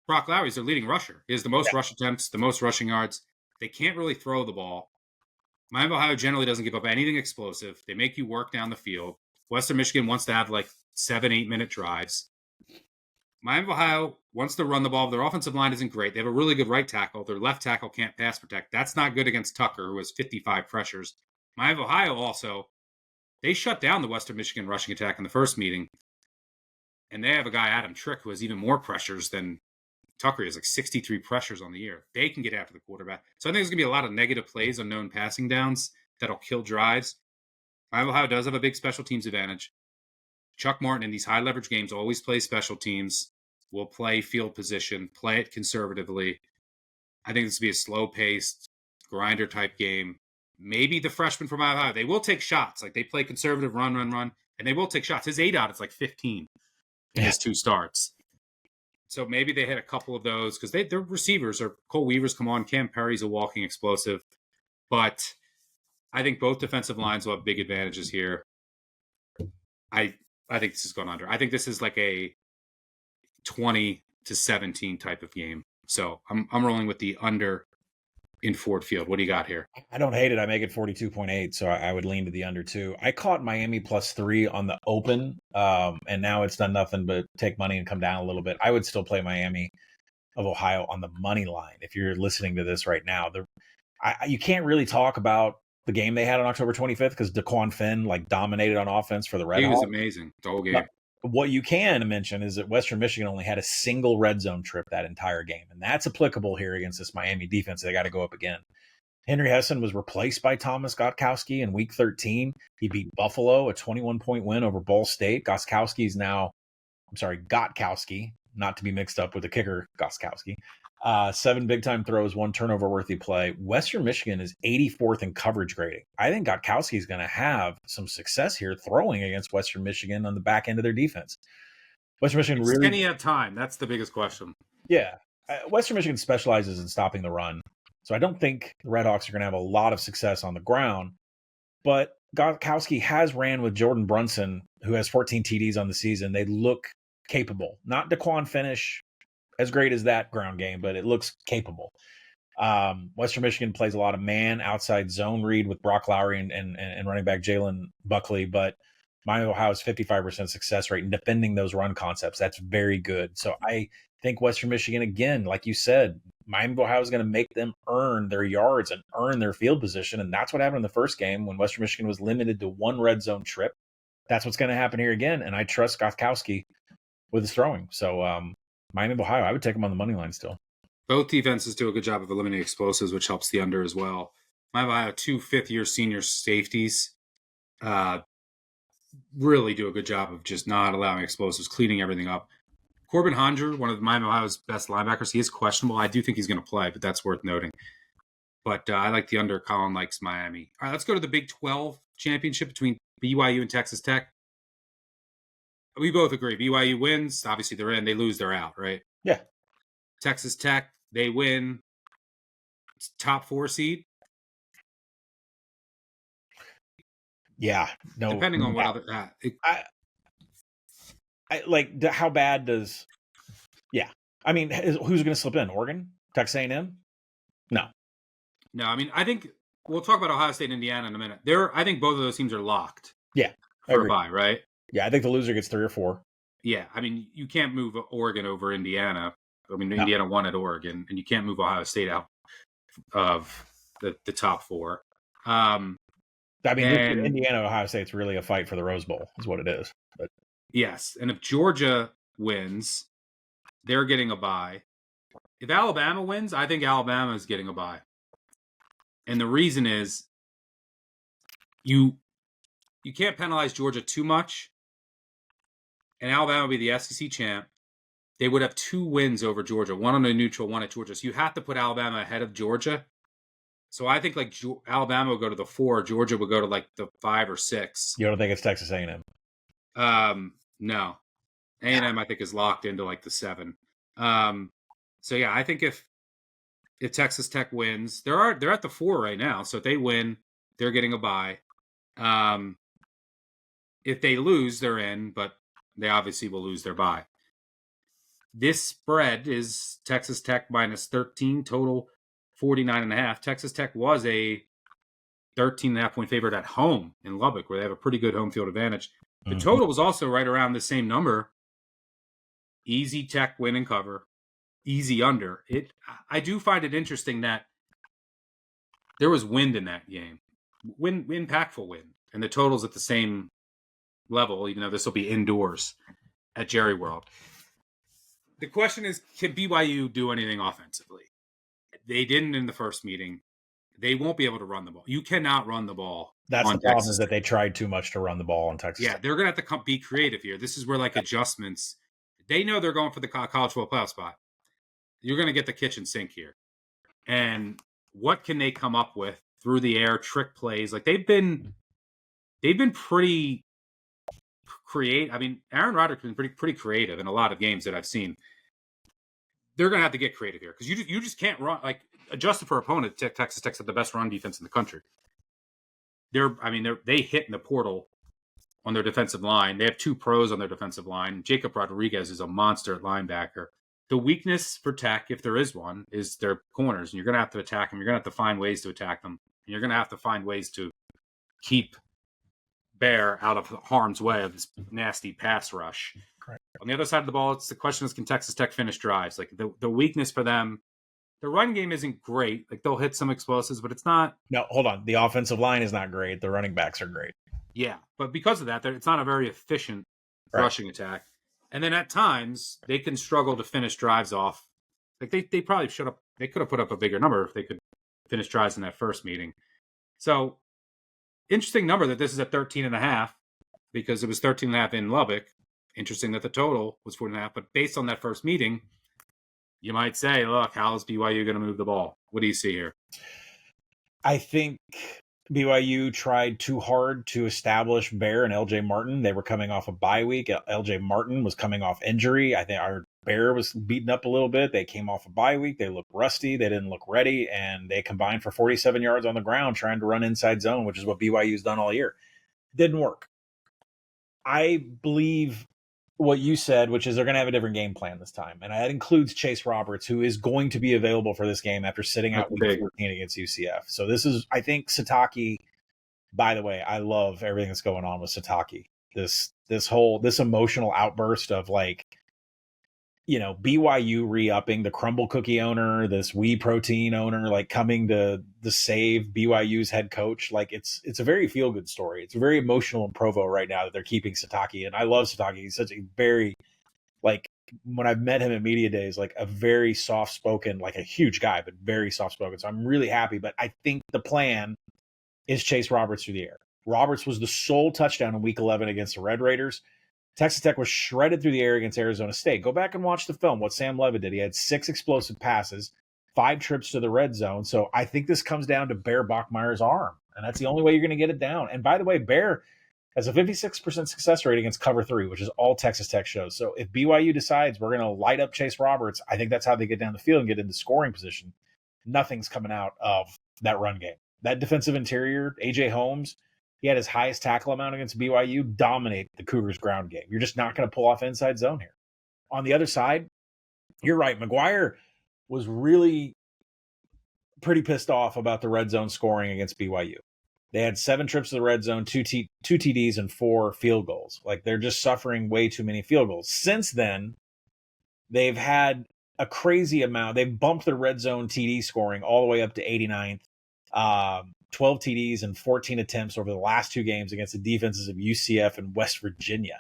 Brock Lowry, is their leading rusher. He has the most rush attempts, the most rushing yards. They can't really throw the ball. Miami of Ohio generally doesn't give up anything explosive. They make you work down the field. Western Michigan wants to have like 7-8 minute drives. Miami of Ohio wants to run the ball. Their offensive line isn't great. They have a really good right tackle. Their left tackle can't pass protect. That's not good against Tucker, who has 55 pressures. Miami of Ohio also, they shut down the Western Michigan rushing attack in the first meeting. And they have a guy, Adam Trick, who has even more pressures than Tucker. He has like 63 pressures on the year. They can get after the quarterback. So I think there's going to be a lot of negative plays on known passing downs that'll kill drives. Miami of Ohio does have a big special teams advantage. Chuck Martin in these high leverage games always plays special teams, will play field position, play it conservatively. I think this will be a slow paced grinder type game. Maybe the freshman from Miami of Ohio, they will take shots. Like they play conservative run, and they will take shots. His ADOT is like 15 in his 2 starts. So maybe they hit a couple of those because their receivers are Cole Weaver's come on. Cam Perry's a walking explosive. But I think both defensive lines will have big advantages here. I think this is going under. I think this is like a 20-17 type of game. So I'm rolling with the under in Ford Field. What do you got here? I don't hate it. I make it 42.8, so I would lean to the under 2. I caught Miami +3 on the open, and now it's done nothing but take money and come down a little bit. I would still play Miami of Ohio on the money line. If you're listening to this right now, you can't really talk about the game they had on October 25th because DeQuan Finn like dominated on offense for the Red Hawks. He was amazing the whole game. What you can mention is that Western Michigan only had a single red zone trip that entire game, and that's applicable here against this Miami defense. They got to go up again. Henry Hessen was replaced by Thomas Gotkowski in Week 13. He beat Buffalo, a 21-point win over Ball State. Gotkowski, not to be mixed up with the kicker Gotkowski. 7 big-time throws, 1 turnover-worthy play. Western Michigan is 84th in coverage grading. I think Gotkowski is going to have some success here throwing against Western Michigan on the back end of their defense. Western Michigan really... Can he have time? That's the biggest question. Yeah. Western Michigan specializes in stopping the run. So I don't think the Redhawks are going to have a lot of success on the ground. But Gotkowski has ran with Jordan Brunson, who has 14 TDs on the season. They look capable. Not DeQuan Finish as great as that ground game, but it looks capable. Western Michigan plays a lot of man outside zone read with Brock Lowry and running back Jalen Buckley, but Miami of Ohio's 55% success rate in defending those run concepts. That's very good. So I think Western Michigan, again, like you said, Miami of Ohio is going to make them earn their yards and earn their field position. And that's what happened in the first game when Western Michigan was limited to 1 red zone trip. That's what's going to happen here again. And I trust Gotkowski with his throwing. So Miami of Ohio, I would take them on the money line still. Both defenses do a good job of eliminating explosives, which helps the under as well. Miami of Ohio, 2 fifth-year senior safeties really do a good job of just not allowing explosives, cleaning everything up. Corbin Hondra, one of Miami of Ohio's best linebackers, he is questionable. I do think he's going to play, but that's worth noting. But I like the under. Colin likes Miami. All right, let's go to the Big 12 championship between BYU and Texas Tech. We both agree. BYU wins. Obviously, they're in. They lose, they're out, right? Yeah. Texas Tech, they win. Top 4 seed. Yeah. No. Depending on what other... I like how bad does... Yeah. I mean, who's going to slip in? Oregon? Texas A&M? No. No, I mean, I think... We'll talk about Ohio State and Indiana in a minute. I think both of those teams are locked. Yeah. For a bye, right? Yeah, I think the loser gets 3 or 4. Yeah, I mean, you can't move Oregon over Indiana. I mean, Indiana won at Oregon, and you can't move Ohio State out of the top 4. I mean, Indiana, Ohio State's really a fight for the Rose Bowl, is what it is. But yes, and if Georgia wins, they're getting a bye. If Alabama wins, I think Alabama is getting a bye. And the reason is you can't penalize Georgia too much. And Alabama will be the SEC champ. They would have 2 wins over Georgia, 1 on a neutral, 1 at Georgia. So you have to put Alabama ahead of Georgia. So I think like Alabama will go to the 4, Georgia will go to like the 5 or 6. You don't think it's Texas A&M? No. A&M I think is locked into like the 7. So yeah, I think if Texas Tech wins, they're at the 4 right now. So if they win, they're getting a bye. If they lose, they're in, but they obviously will lose their bye. This spread is Texas Tech -13, total 49.5. Texas Tech was a 13.5 point favorite at home in Lubbock, where they have a pretty good home field advantage. The Mhm. total was also right around the same number. Easy Tech win and cover, easy under. I do find it interesting that there was wind in that game, impactful wind, and the total's at the same level, even though this will be indoors at Jerry World. The question is, can BYU do anything offensively? They didn't in the first meeting. They won't be able to run the ball. You cannot run the ball. That's on the problem, Texas is that they tried too much to run the ball on Texas. Yeah, they're going to have to be creative here. This is where adjustments. They know they're going for the college football playoff spot. You're going to get the kitchen sink here. And what can they come up with through the air, trick plays? They've been pretty creative. I mean, Aaron Roderick's been pretty creative in a lot of games that I've seen. They're going to have to get creative here because you just can't run. Adjusted for opponent, Texas Tech's the best run defense in the country. They hit in the portal on their defensive line. They have 2 pros on their defensive line. Jacob Rodriguez is a monster at linebacker. The weakness for Tech, if there is one, is their corners. And you're going to have to attack them. You're going to have to find ways to attack them. And you're going to have to find ways to keep Bear out of harm's way of this nasty pass rush. Right. On the other side of the ball, the question is, can Texas Tech finish drives? The weakness for them, the run game isn't great. They'll hit some explosives, but it's not. No, hold on. The offensive line is not great. The running backs are great. Yeah, but because of that, it's not a very efficient rushing attack. And then at times, they can struggle to finish drives off. They probably they could have put up a bigger number if they could finish drives in that first meeting. So, interesting number that this is at 13.5 because it was 13.5 in Lubbock. Interesting that the total was 4.5. But based on that first meeting, you might say, look, how is BYU going to move the ball? What do you see here? I think BYU tried too hard to establish Bear and LJ Martin. They were coming off a bye week. LJ Martin was coming off injury. I think our Bear was beaten up a little bit. They came off a bye week. They looked rusty. They didn't look ready, and they combined for 47 yards on the ground trying to run inside zone, which is what BYU's done all year. Didn't work. I believe what you said, which is they're going to have a different game plan this time. And that includes Chase Roberts, who is going to be available for this game after sitting out week 14 against UCF. So this is, I think, Sataki. By the way, I love everything that's going on with Sataki. This emotional outburst of BYU re-upping, the Crumble Cookie owner, this Whey Protein owner, coming to save BYU's head coach. It's a very feel-good story. It's very emotional in Provo right now that they're keeping Sataki. And I love Sataki. He's such a very, when I've met him at media days, a very soft-spoken, a huge guy, but very soft-spoken. So I'm really happy. But I think the plan is Chase Roberts through the air. Roberts was the sole touchdown in week 11 against the Red Raiders. Texas Tech was shredded through the air against Arizona State. Go back and watch the film, what Sam Levitt did. He had 6 explosive passes, 5 trips to the red zone. So I think this comes down to Bear Bachmeier's arm, and that's the only way you're going to get it down. And by the way, Bear has a 56% success rate against cover 3, which is all Texas Tech shows. So if BYU decides we're going to light up Chase Roberts, I think that's how they get down the field and get into scoring position. Nothing's coming out of that run game. That defensive interior, A.J. Holmes, he had his highest tackle amount against BYU, dominate the Cougars' ground game. You're just not going to pull off inside zone here. On the other side, you're right. McGuire was really pretty pissed off about the red zone scoring against BYU. They had 7 trips to the red zone, 2 TDs, and 4 field goals. They're just suffering way too many field goals. Since then, they've had a crazy amount. They've bumped their red zone TD scoring all the way up to 89th. 12 TDs and 14 attempts over the last 2 games against the defenses of UCF and West Virginia.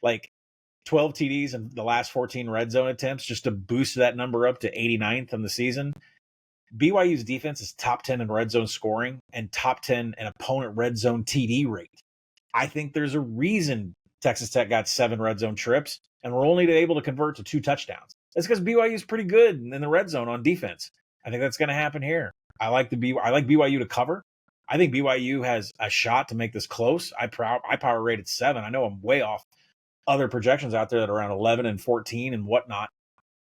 12 TDs in the last 14 red zone attempts just to boost that number up to 89th in the season. BYU's defense is top 10 in red zone scoring and top 10 in opponent red zone TD rate. I think there's a reason Texas Tech got 7 red zone trips and we're only able to convert to 2 touchdowns. That's because BYU is pretty good in the red zone on defense. I think that's going to happen here. I like BYU to cover. I think BYU has a shot to make this close. I power rated 7. I know I'm way off other projections out there that are around 11 and 14 and whatnot.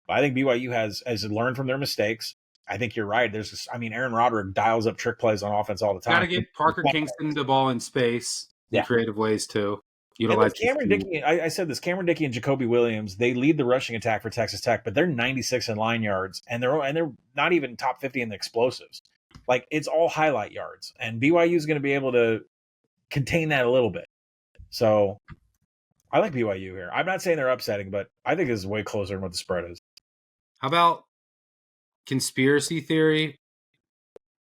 But I think BYU has learned from their mistakes. I think you're right. Aaron Roderick dials up trick plays on offense all the time. Got to get Parker Kingston the ball in space in creative ways too. Utilize Cameron Dickey. I said this. Cameron Dickey and Jacoby Williams. They lead the rushing attack for Texas Tech, but they're 96 in line yards, and they're not even top 50 in the explosives. Like, it's all highlight yards, and BYU is going to be able to contain that a little bit. So I like BYU here. I'm not saying they're upsetting, but I think this is way closer than what the spread is. How about conspiracy theory?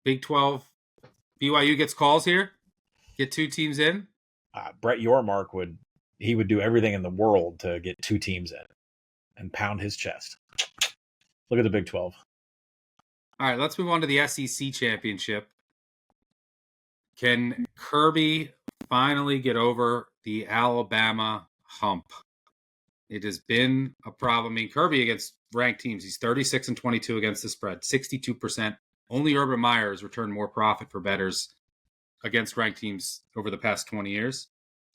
Big 12, BYU gets calls here. Get two teams in. Brett Yormark would do everything in the world to get two teams in and pound his chest. Look at the Big 12. All right, let's move on to the SEC championship. Can Kirby finally get over the Alabama hump? It has been a problem. I mean, Kirby against ranked teams, he's 36-22 against the spread, 62%. Only Urban Meyer has returned more profit for bettors against ranked teams over the past 20 years.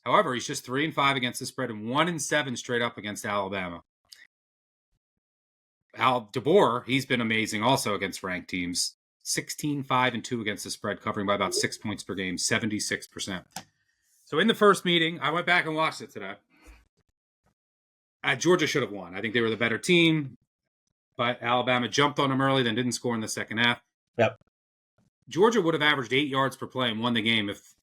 However, he's just 3-5 against the spread and 1-7 straight up against Alabama. Al DeBoer, he's been amazing also against ranked teams. 16-5-2 against the spread, covering by about 6 points per game, 76%. So in the first meeting, I went back and watched it today. Georgia should have won. I think they were the better team, but Alabama jumped on them early, then didn't score in the second half. Yep. Georgia would have averaged 8 yards per play and won the game if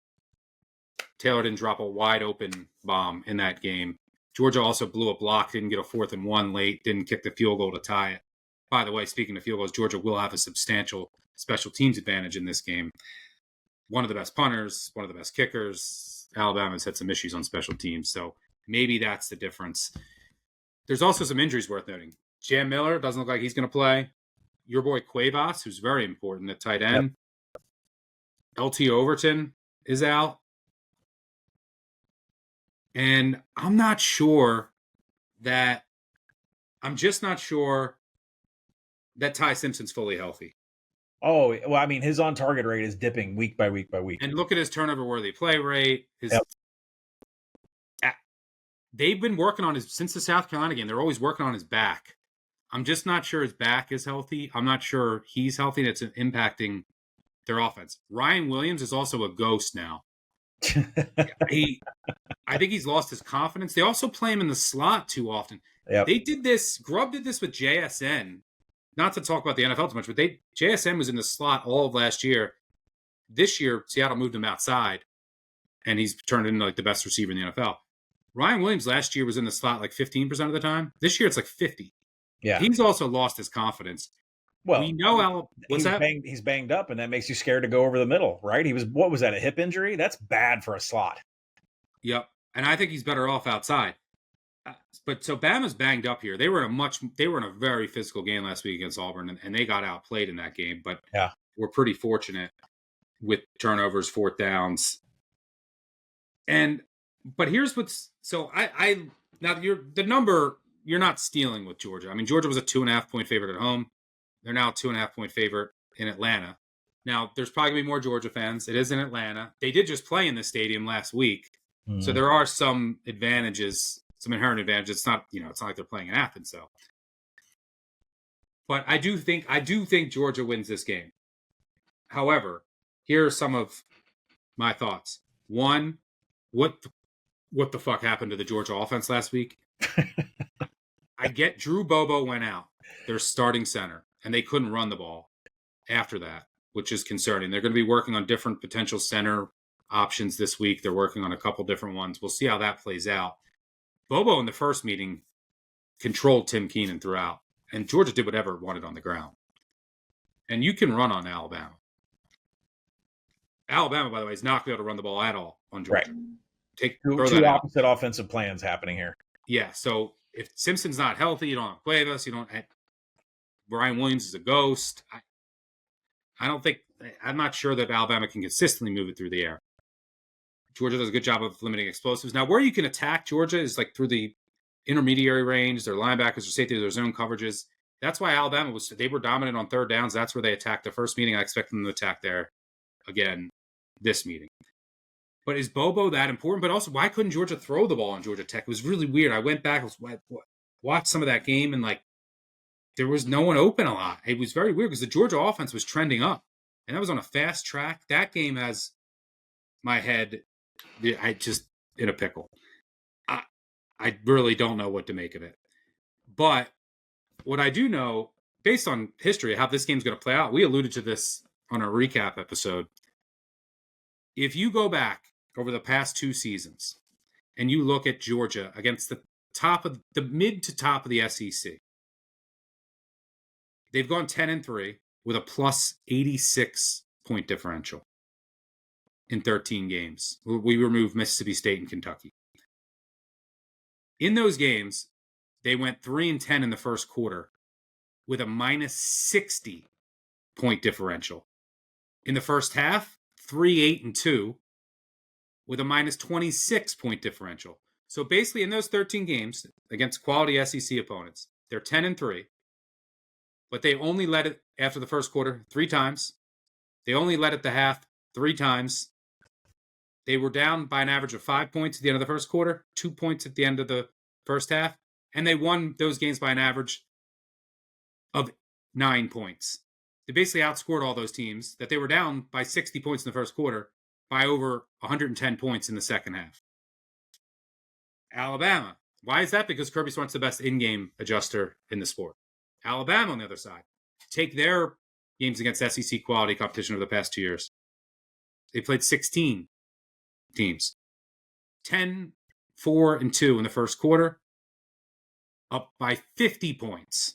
Taylor didn't drop a wide open bomb in that game. Georgia also blew a block, didn't get a 4th and 1 late, didn't kick the field goal to tie it. By the way, speaking of field goals, Georgia will have a substantial special teams advantage in this game. One of the best punters, one of the best kickers. Alabama's had some issues on special teams, so maybe that's the difference. There's also some injuries worth noting. Jam Miller doesn't look like he's going to play. Your boy Cuevas, who's very important at tight end. Yep. LT Overton is out. And I'm just not sure that Ty Simpson's fully healthy. Oh, well, I mean, his on-target rate is dipping week by week by week. And look at his turnover-worthy play rate. They've been working on since the South Carolina game. They're always working on his back. I'm just not sure his back is healthy. I'm not sure he's healthy, and it's impacting their offense. Ryan Williams is also a ghost now. I think he's lost his confidence. They also play him in the slot too often. Yep. They did this. Grubb did this with JSN. Not to talk about the NFL too much, but JSN was in the slot all of last year. This year, Seattle moved him outside, and he's turned into like the best receiver in the NFL. Ryan Williams last year was in the slot like 15% of the time. This year, it's like 50%. Yeah, he's also lost his confidence. Well, we know he's banged up, and that makes you scared to go over the middle, right? What was that, a hip injury? That's bad for a slot. Yep, and I think he's better off outside. But so Bama's banged up here. They were in a very physical game last week against Auburn, and they got outplayed in that game. But yeah, we're pretty fortunate with turnovers, 4th downs, but here's what's so I now the number you're not stealing with Georgia. I mean, Georgia was a 2.5-point favorite at home. They're now a 2.5-point favorite in Atlanta. Now, there's probably gonna be more Georgia fans. It is in Atlanta. They did just play in the stadium last week, so there are some advantages. Some inherent advantage. It's not, it's not like they're playing in Athens, though. But I do think Georgia wins this game. However, here are some of my thoughts. One, what the fuck happened to the Georgia offense last week? I get Drew Bobo went out, their starting center, and they couldn't run the ball after that, which is concerning. They're going to be working on different potential center options this week. They're working on a couple different ones. We'll see how that plays out. Bobo in the first meeting controlled Tim Keenan throughout, and Georgia did whatever it wanted on the ground. And you can run on Alabama. Alabama, by the way, is not going to be able to run the ball at all on Georgia. Right. Two opposite offensive plans happening here. Yeah, so if Simpson's not healthy, you don't have Cuevas, Brian Williams is a ghost. I'm not sure that Alabama can consistently move it through the air. Georgia does a good job of limiting explosives. Now, where you can attack Georgia is like through the intermediary range, their linebackers, their safety, their zone coverages. That's why Alabama they were dominant on 3rd downs. That's where they attacked the first meeting. I expect them to attack there again this meeting. But is Bobo that important? But also, why couldn't Georgia throw the ball on Georgia Tech? It was really weird. I went back, watched some of that game, and there was no one open a lot. It was very weird because the Georgia offense was trending up, and that was on a fast track. That game has my head in a pickle. I really don't know what to make of it. But what I do know, based on history, how this game's going to play out, we alluded to this on our recap episode. If you go back over the past 2 seasons and you look at Georgia against the mid to top of the SEC, they've gone 10-3 with a plus 86 point differential in 13 games. We remove Mississippi State and Kentucky. In those games, they went 3-10 in the first quarter with a minus 60 point differential. In the first half, 3-8-2 with a minus 26 point differential. So basically, in those 13 games against quality SEC opponents, they're 10-3, but they only led it after the first quarter 3 times. They only led it the half 3 times. They were down by an average of 5 points at the end of the first quarter, 2 points at the end of the first half, and they won those games by an average of 9 points. They basically outscored all those teams that they were down by 60 points in the first quarter by over 110 points in the second half. Alabama. Why is that? Because Kirby Smart's the best in-game adjuster in the sport. Alabama, on the other side, take their games against SEC quality competition over the past 2 years. They played 16 teams. 10-4-2 in the first quarter, up by 50 points.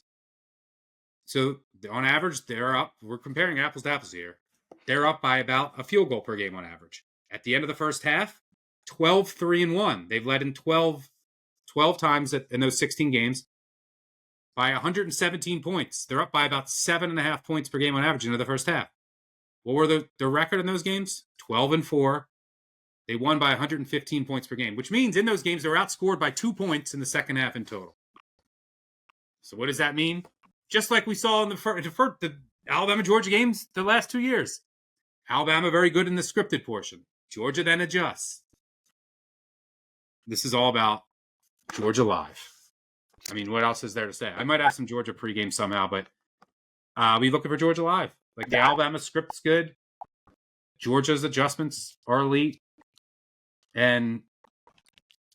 So on average, they're up. We're comparing apples to apples here. They're up by about a field goal per game on average. At the end of the first half, 12-3-1. They've led in 12 times in those 16 games by 117 points. They're up by about 7.5 points per game on average into the first half. What were the record in those games? 12-4. They won by 115 points per game, which means in those games they were outscored by 2 points in the second half in total. So what does that mean? Just like we saw in the Alabama-Georgia games the last 2 years. Alabama very good in the scripted portion. Georgia then adjusts. This is all about Georgia Live. I mean, what else is there to say? I might have some Georgia pregame somehow, but we looking for Georgia Live. Like the Alabama script's good. Georgia's adjustments are elite. And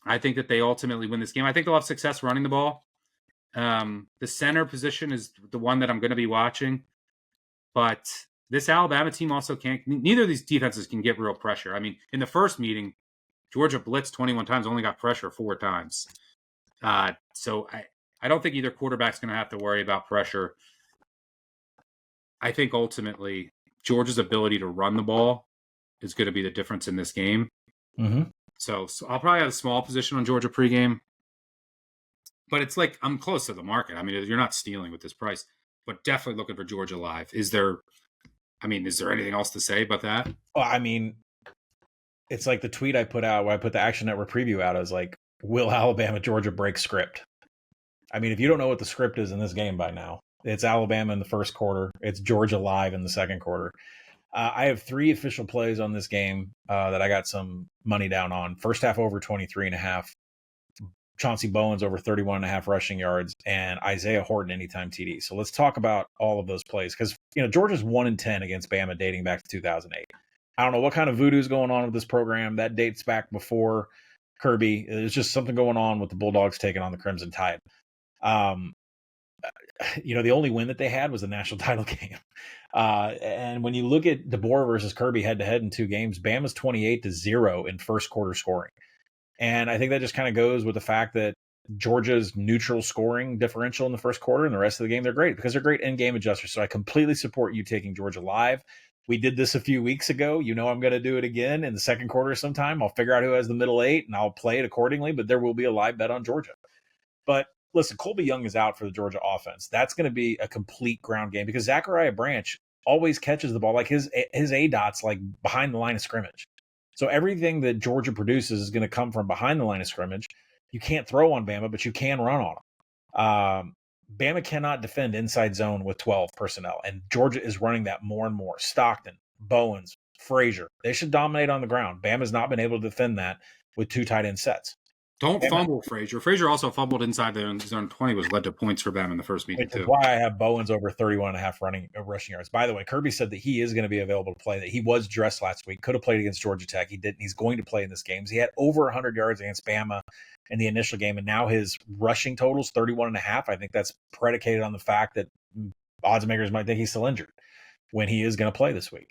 I think that they ultimately win this game. I think they'll have success running the ball. The center position is the one that I'm going to be watching. But this Alabama team also can't – neither of these defenses can get real pressure. I mean, in the first meeting, Georgia blitzed 21 times, only got pressure 4 times. So I don't think either quarterback's going to have to worry about pressure. I think ultimately Georgia's ability to run the ball is going to be the difference in this game. Mm-hmm. So I'll probably have a small position on Georgia pregame. But it's like I'm close to the market. I mean, you're not stealing with this price. But definitely looking for Georgia Live. Is there anything else to say about that? Well, I mean, it's like the tweet I put out where I put the Action Network preview out. I was like, will Alabama, Georgia break script? I mean, if you don't know what the script is in this game by now, it's Alabama in the first quarter. It's Georgia Live in the second quarter. I have 3 official plays on this game that I got some money down on. First half over 23.5. Chauncey Bowens over 31.5 rushing yards, and Isaiah Horton anytime TD. So let's talk about all of those plays because Georgia's 1-10 against Bama dating back to 2008. I don't know what kind of voodoo is going on with this program. That dates back before Kirby. There's just something going on with the Bulldogs taking on the Crimson Tide. The only win that they had was the national title game. And when you look at DeBoer versus Kirby head-to-head in 2 games, Bama's 28-0 in first quarter scoring. And I think that just kind of goes with the fact that Georgia's neutral scoring differential in the first quarter and the rest of the game, they're great because they're great in-game adjusters. So I completely support you taking Georgia Live. We did this a few weeks ago. I'm going to do it again in the second quarter sometime. I'll figure out who has the middle 8 and I'll play it accordingly, but there will be a live bet on Georgia. But listen, Colby Young is out for the Georgia offense. That's going to be a complete ground game because Zachariah Branch always catches the ball. Like his A-dot's like behind the line of scrimmage. So everything that Georgia produces is going to come from behind the line of scrimmage. You can't throw on Bama, but you can run on them. Bama cannot defend inside zone with 12 personnel, and Georgia is running that more and more. Stockton, Bowens, Frazier, they should dominate on the ground. Bama's not been able to defend that with 2 tight end sets. Don't fumble Frazier. Frazier also fumbled inside the zone 20, was led to points for Bama in the first meeting, too. That's why I have Bowens over 31.5 rushing yards. By the way, Kirby said that he is going to be available to play, that he was dressed last week, could have played against Georgia Tech. He didn't. He's going to play in this game. He had over 100 yards against Bama in the initial game, and now his rushing total is 31.5. I think that's predicated on the fact that odds makers might think he's still injured. when he is going to play this week.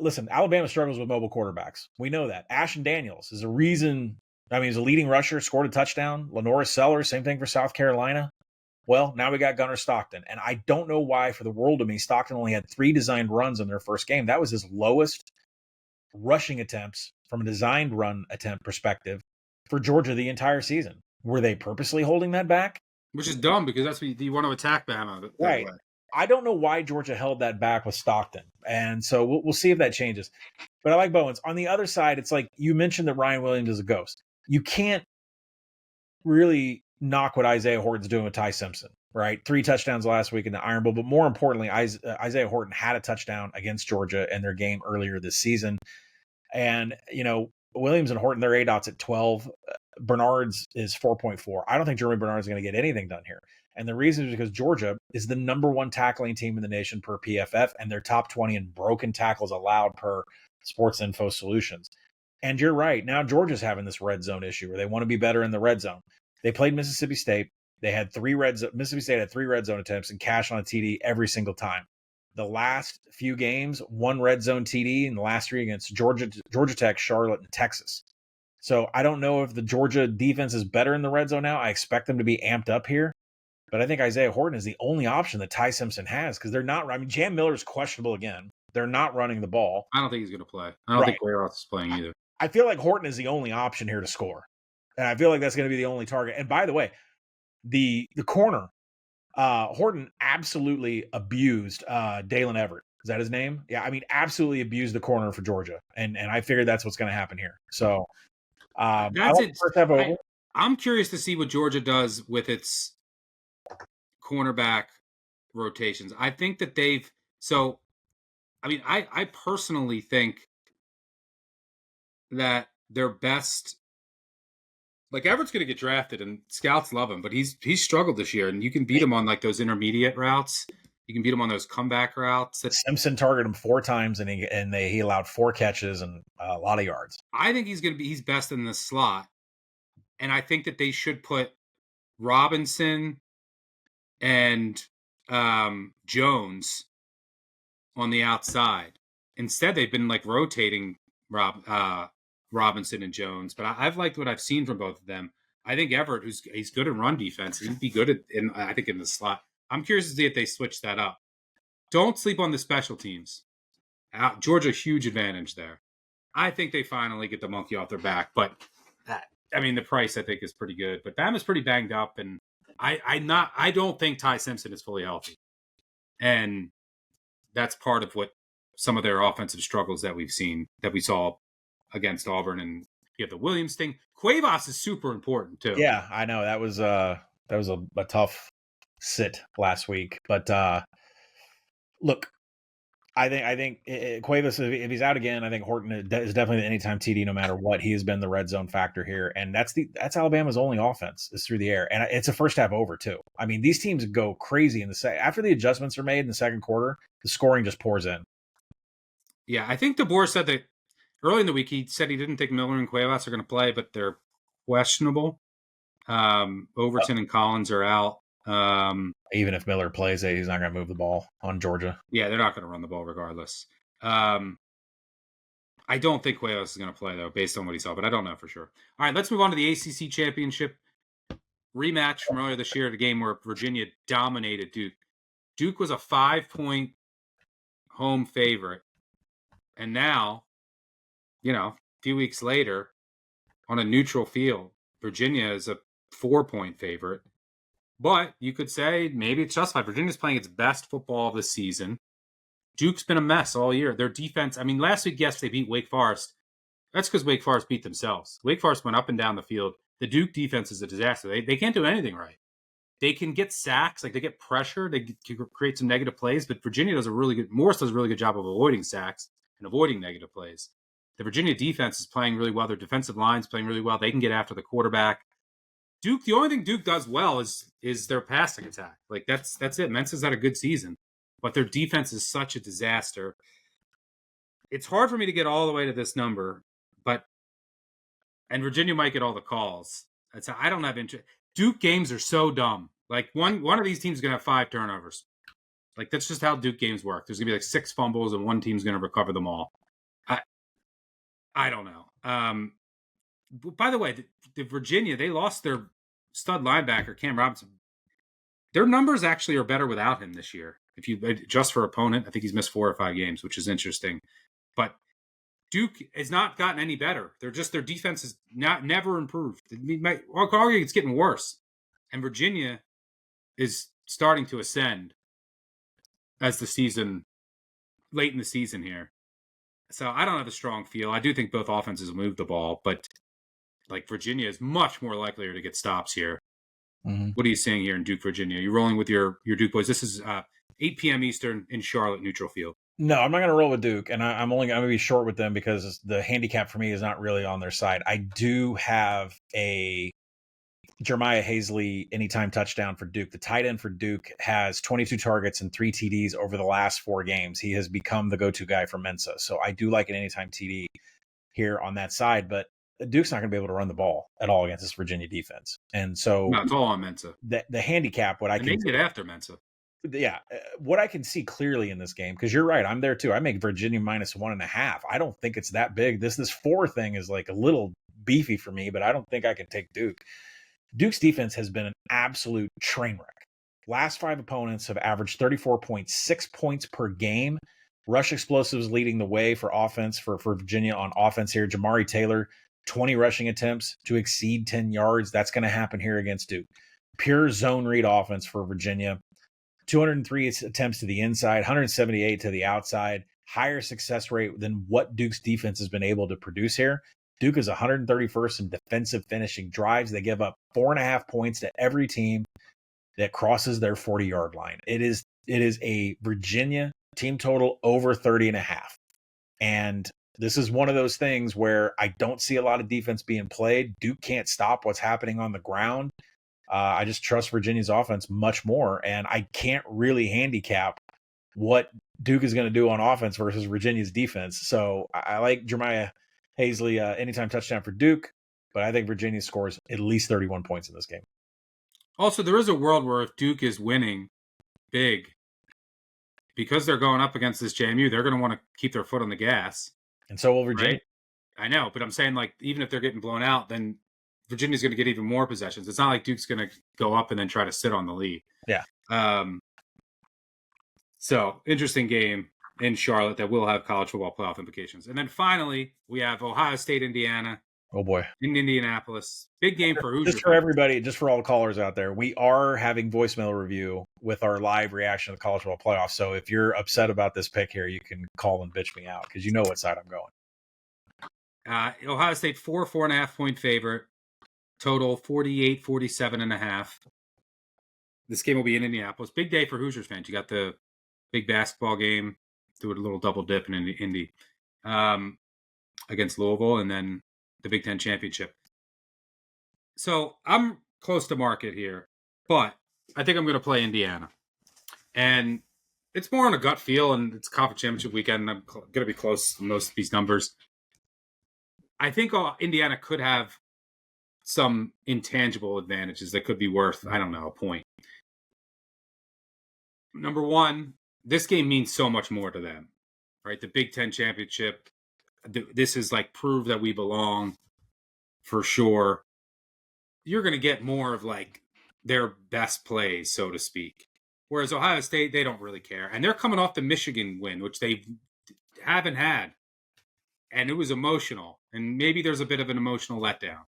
Listen, Alabama struggles with mobile quarterbacks. We know that. Ashton Daniels is a reason. I mean, he's a leading rusher, scored a touchdown. Lenora Sellers, same thing for South Carolina. Well, now we got Gunnar Stockton. And I don't know why, for the world of me, Stockton only had 3 designed runs in their first game. That was his lowest rushing attempts from a designed run attempt perspective for Georgia the entire season. Were they purposely holding that back? Which is dumb because that's what you want to attack Bama. Right. I don't know why Georgia held that back with Stockton. And so we'll see if that changes. But I like Bowens. On the other side, it's like you mentioned that Ryan Williams is a ghost. You can't really knock what Isaiah Horton's doing with Ty Simpson, right? 3 touchdowns last week in the Iron Bowl. But more importantly, Isaiah Horton had a touchdown against Georgia in their game earlier this season. And, Williams and Horton, they're ADOTs at 12. Bernard's is 4.4. I don't think Jeremy Bernard is going to get anything done here. And the reason is because Georgia is the number 1 tackling team in the nation per PFF, and they're top 20 in broken tackles allowed per Sports Info Solutions. And you're right. Now Georgia's having this red zone issue where they want to be better in the red zone. They played Mississippi State. Mississippi State had 3 red zone attempts and cashed on a TD every single time. The last few games, 1 red zone TD in the last 3 against Georgia Tech, Charlotte, and Texas. So I don't know if the Georgia defense is better in the red zone now. I expect them to be amped up here. But I think Isaiah Horton is the only option that Ty Simpson has because they're not. I mean, Jam Miller is questionable again. They're not running the ball. I don't think he's going to play. I don't think Wayroth is playing either. I feel like Horton is the only option here to score. And I feel like that's going to be the only target. And by the way, the corner, Horton absolutely abused Dalen Everett. Is that his name? Yeah, I mean, absolutely abused the corner for Georgia. And I figured that's what's going to happen here. So that's it. I'm curious to see what Georgia does with its cornerback rotations. I think that I personally think that their best, like Everett's going to get drafted and scouts love him, but he's struggled this year, and you can beat him on like those intermediate routes. You can beat him on those comeback routes. Simpson targeted him 4 times, and he allowed 4 catches and a lot of yards. I think he's best in the slot, and I think that they should put Robinson and Jones on the outside. Instead, they've been like rotating Robinson and Jones, but I've liked what I've seen from both of them. I think Everett, he's good in run defense, he'd be good in the slot. I'm curious to see if they switch that up. Don't sleep on the special teams. Georgia, huge advantage there. I think they finally get the monkey off their back, but the price I think is pretty good. But Bama's pretty banged up, and I don't think Ty Simpson is fully healthy, and that's part of what some of their offensive struggles that we saw against Auburn. And you have the Williams thing. Cuevas is super important too. Yeah, I know that was a tough sit last week, but look, I think Cuevas, if he's out again, I think Horton is definitely the anytime TD no matter what. He has been the red zone factor here, and that's Alabama's only offense is through the air, and it's a first half over too. I mean, these teams go crazy in the after the adjustments are made in the second quarter, the scoring just pours in. Yeah, I think DeBoer said that early in the week. He said he didn't think Miller and Cuevas are going to play, but they're questionable. Overton and Collins are out. Even if Miller plays he's not going to move the ball on Georgia. Yeah, they're not going to run the ball regardless. I don't think Cuevas is going to play, though, based on what he saw, but I don't know for sure. All right, let's move on to the ACC Championship rematch from earlier this year, the game where Virginia dominated Duke. Duke was a 5-point home favorite, and now, a few weeks later, on a neutral field, Virginia is a 4-point favorite. But you could say maybe it's justified. Virginia's playing its best football of the season. Duke's been a mess all year. Their defense, last week, yes, they beat Wake Forest. That's because Wake Forest beat themselves. Wake Forest went up and down the field. The Duke defense is a disaster. They can't do anything right. They can get sacks, like they get pressure, they can create some negative plays, but Virginia Morris does a really good job of avoiding sacks and avoiding negative plays. The Virginia defense is playing really well. Their defensive line's playing really well. They can get after the quarterback. Duke, the only thing Duke does well is their passing attack. Like that's it. Mensa's had a good season, but their defense is such a disaster. It's hard for me to get all the way to this number, and Virginia might get all the calls. I don't have interest. Duke games are so dumb. Like one of these teams is gonna have 5 turnovers. Like, that's just how Duke games work. There's going to be like 6 fumbles and one team's going to recover them all. I don't know. By the way, the Virginia, they lost their stud linebacker, Cam Robinson. Their numbers actually are better without him this year. If you adjust for opponent, I think he's missed 4 or 5 games, which is interesting. But Duke has not gotten any better. Their defense has never improved. I'll argue it's getting worse. And Virginia is starting to ascend as the season, late in the season here. So I don't have a strong feel. I do think both offenses will move the ball, but like Virginia is much more likely to get stops here. Mm-hmm. What are you saying here in Duke, Virginia? You're rolling with your Duke boys. This is 8 p.m. Eastern in Charlotte, neutral field. No, I'm not going to roll with Duke, and I'm only going to be short with them because the handicap for me is not really on their side. I do have a Jeremiah Hazley anytime touchdown for Duke. The tight end for Duke has 22 targets and 3 TDs over the last 4 games. He has become the go-to guy for Mensa. So I do like an anytime TD here on that side, but Duke's not going to be able to run the ball at all against this Virginia defense. And so no, it's all on Mensa. The handicap, what I can get after Mensa. Yeah, what I can see clearly in this game, because you're right, I'm there too. I make Virginia -1.5. I don't think it's that big. This 4 thing is like a little beefy for me, but I don't think I can take Duke. Duke's defense has been an absolute train wreck. Last 5 opponents have averaged 34.6 points per game. Rush explosives leading the way for offense for Virginia on offense here. Jamari Taylor, 20 rushing attempts to exceed 10 yards. That's going to happen here against Duke. Pure zone read offense for Virginia. 203 attempts to the inside, 178 to the outside. Higher success rate than what Duke's defense has been able to produce here. Duke is 131st in defensive finishing drives. They give up 4.5 points to every team that crosses their 40-yard line. It is a Virginia team total over 30.5. And this is one of those things where I don't see a lot of defense being played. Duke can't stop what's happening on the ground. I just trust Virginia's offense much more, and I can't really handicap what Duke is going to do on offense versus Virginia's defense. So I like Jeremiah Hazley anytime touchdown for Duke, but I think Virginia scores at least 31 points in this game. Also, there is a world where if Duke is winning big, because they're going up against this JMU, they're going to want to keep their foot on the gas. And so will Virginia. Right? I know, but I'm saying, like, even if they're getting blown out, then Virginia's going to get even more possessions. It's not like Duke's going to go up and then try to sit on the lead. Yeah. So, interesting game in Charlotte that will have college football playoff implications. And then finally, we have Ohio State, Indiana. Oh, boy. In Indianapolis. Big game for Hoosiers. Just for everybody, just for all the callers out there, we are having voicemail review with our live reaction to the college football playoff. So if you're upset about this pick here, you can call and bitch me out because you know what side I'm going. Ohio State, 4.5 point favorite. Total 48-47.5. This game will be in Indianapolis. Big day for Hoosiers fans. You got the big basketball game. Do a little double dip in Indy against Louisville, and then the Big Ten championship. So I'm close to market here, but I think I'm going to play Indiana. And it's more on a gut feel, and it's conference championship weekend, and I'm going to be close to most of these numbers. I think Indiana could have some intangible advantages that could be worth, I don't know, a point. Number one, this game means so much more to them, right? The Big Ten championship, this is like prove that we belong for sure. You're going to get more of like their best plays, so to speak. Whereas Ohio State, they don't really care. And they're coming off the Michigan win, which they haven't had. And it was emotional. And maybe there's a bit of an emotional letdown.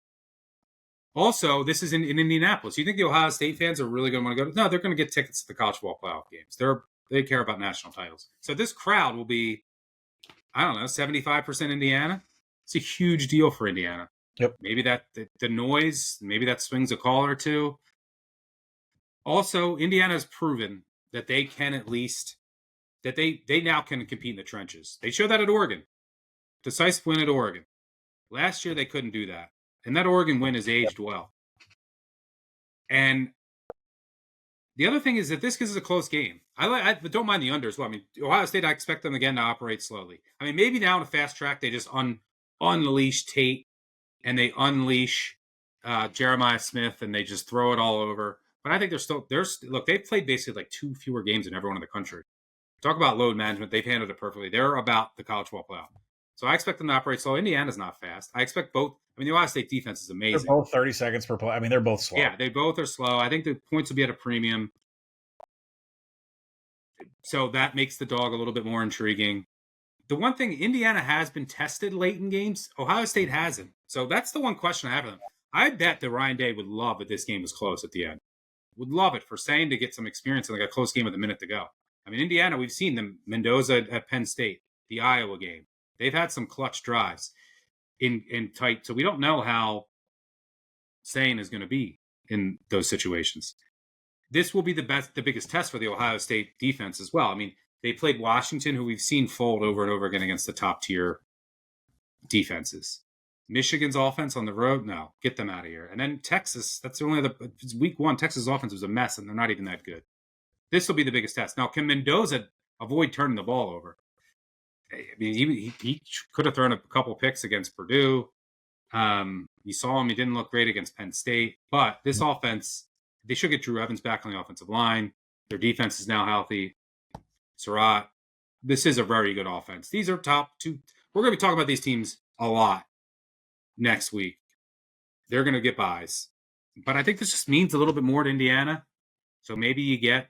Also, this is in Indianapolis. You think the Ohio State fans are really going to want to go? No, they're going to get tickets to the college football playoff games. They care about national titles. So this crowd will be, I don't know, 75% Indiana. It's a huge deal for Indiana. Yep. Maybe that the noise, maybe that swings a call or two. Also, Indiana has proven that they can at least, that they now can compete in the trenches. They showed that at Oregon. Decisive win at Oregon. Last year, they couldn't do that. And that Oregon win has aged well. And the other thing is that this is a close game. I don't mind the under as well. I mean, Ohio State, I expect them again to operate slowly. I mean, maybe now in a fast track, they just unleash Tate and they unleash Jeremiah Smith and they just throw it all over. But I think look, they've played basically like 2 fewer games than everyone in the country. Talk about load management. They've handled it perfectly. They're about the college football playoff. So I expect them to operate slow. Indiana's not fast. I expect both. I mean, the Ohio State defense is They're amazing. both 30 seconds per play. I mean, they're both slow. Yeah, they both are slow. I think the points will be at a premium. So that makes the dog a little bit more intriguing. The one thing, Indiana has been tested late in games. Ohio State hasn't. So that's the one question I have for them. I bet that Ryan Day would love if this game was close at the end. Would love it for saying to get some experience in like a close game with a minute to go. I mean, Indiana, we've seen them, Mendoza at Penn State, the Iowa game. They've had some clutch drives in tight. So we don't know how Sane is going to be in those situations. This will be the biggest test for the Ohio State defense as well. I mean, they played Washington, who we've seen fold over and over again against the top tier defenses. Michigan's offense on the road, no, get them out of here. And then Texas, that's the only other. Week 1, Texas' offense was a mess, and they're not even that good. This will be the biggest test. Now, can Mendoza avoid turning the ball over? I mean, he could have thrown a couple picks against Purdue. You saw him; he didn't look great against Penn State. But this offense, they should get Drew Evans back on the offensive line. Their defense is now healthy. Surratt, this is a very good offense. These are top 2. We're going to be talking about these teams a lot next week. They're going to get buys. But I think this just means a little bit more to Indiana. So maybe you get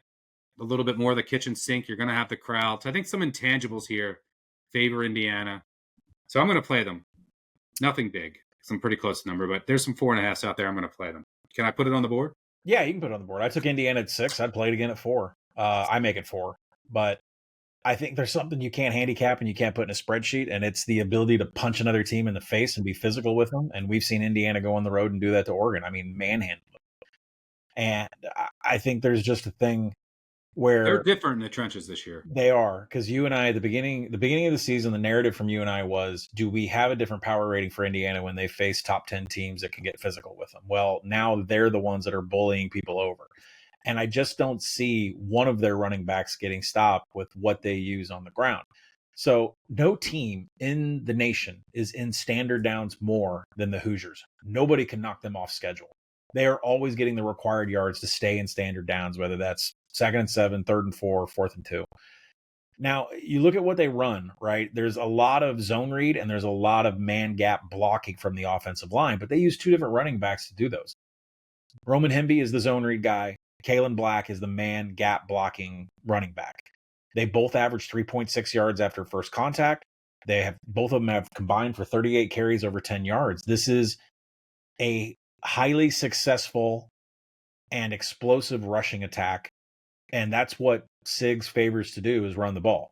a little bit more of the kitchen sink. You're going to have the crowd. So I think some intangibles here favor Indiana. So I'm going to play them. Nothing big. Some pretty close number, but there's some 4.5s out there. I'm going to play them. Can I put it on the board? Yeah, you can put it on the board. I took Indiana at 6. I'd play it again at 4. I make it 4. But I think there's something you can't handicap and you can't put in a spreadsheet, and it's the ability to punch another team in the face and be physical with them. And we've seen Indiana go on the road and do that to Oregon. I mean, manhandle them. And I think there's just a thing where they're different in the trenches this year. They are, because you and I, at the beginning of the season, the narrative from you and I was, do we have a different power rating for Indiana when they face top 10 teams that can get physical with them? Well, now they're the ones that are bullying people over. And I just don't see one of their running backs getting stopped with what they use on the ground. So no team in the nation is in standard downs more than the Hoosiers. Nobody can knock them off schedule. They are always getting the required yards to stay in standard downs, whether that's 2nd and 7, 3rd and 4, 4th and 2. Now, you look at what they run, right? There's a lot of zone read and there's a lot of man gap blocking from the offensive line, but they use 2 different running backs to do those. Roman Hemby is the zone read guy. Kalen Black is the man gap blocking running back. They both average 3.6 yards after first contact. Both of them have combined for 38 carries over 10 yards. This is a highly successful and explosive rushing attack. And that's what Sigs favors to do, is run the ball.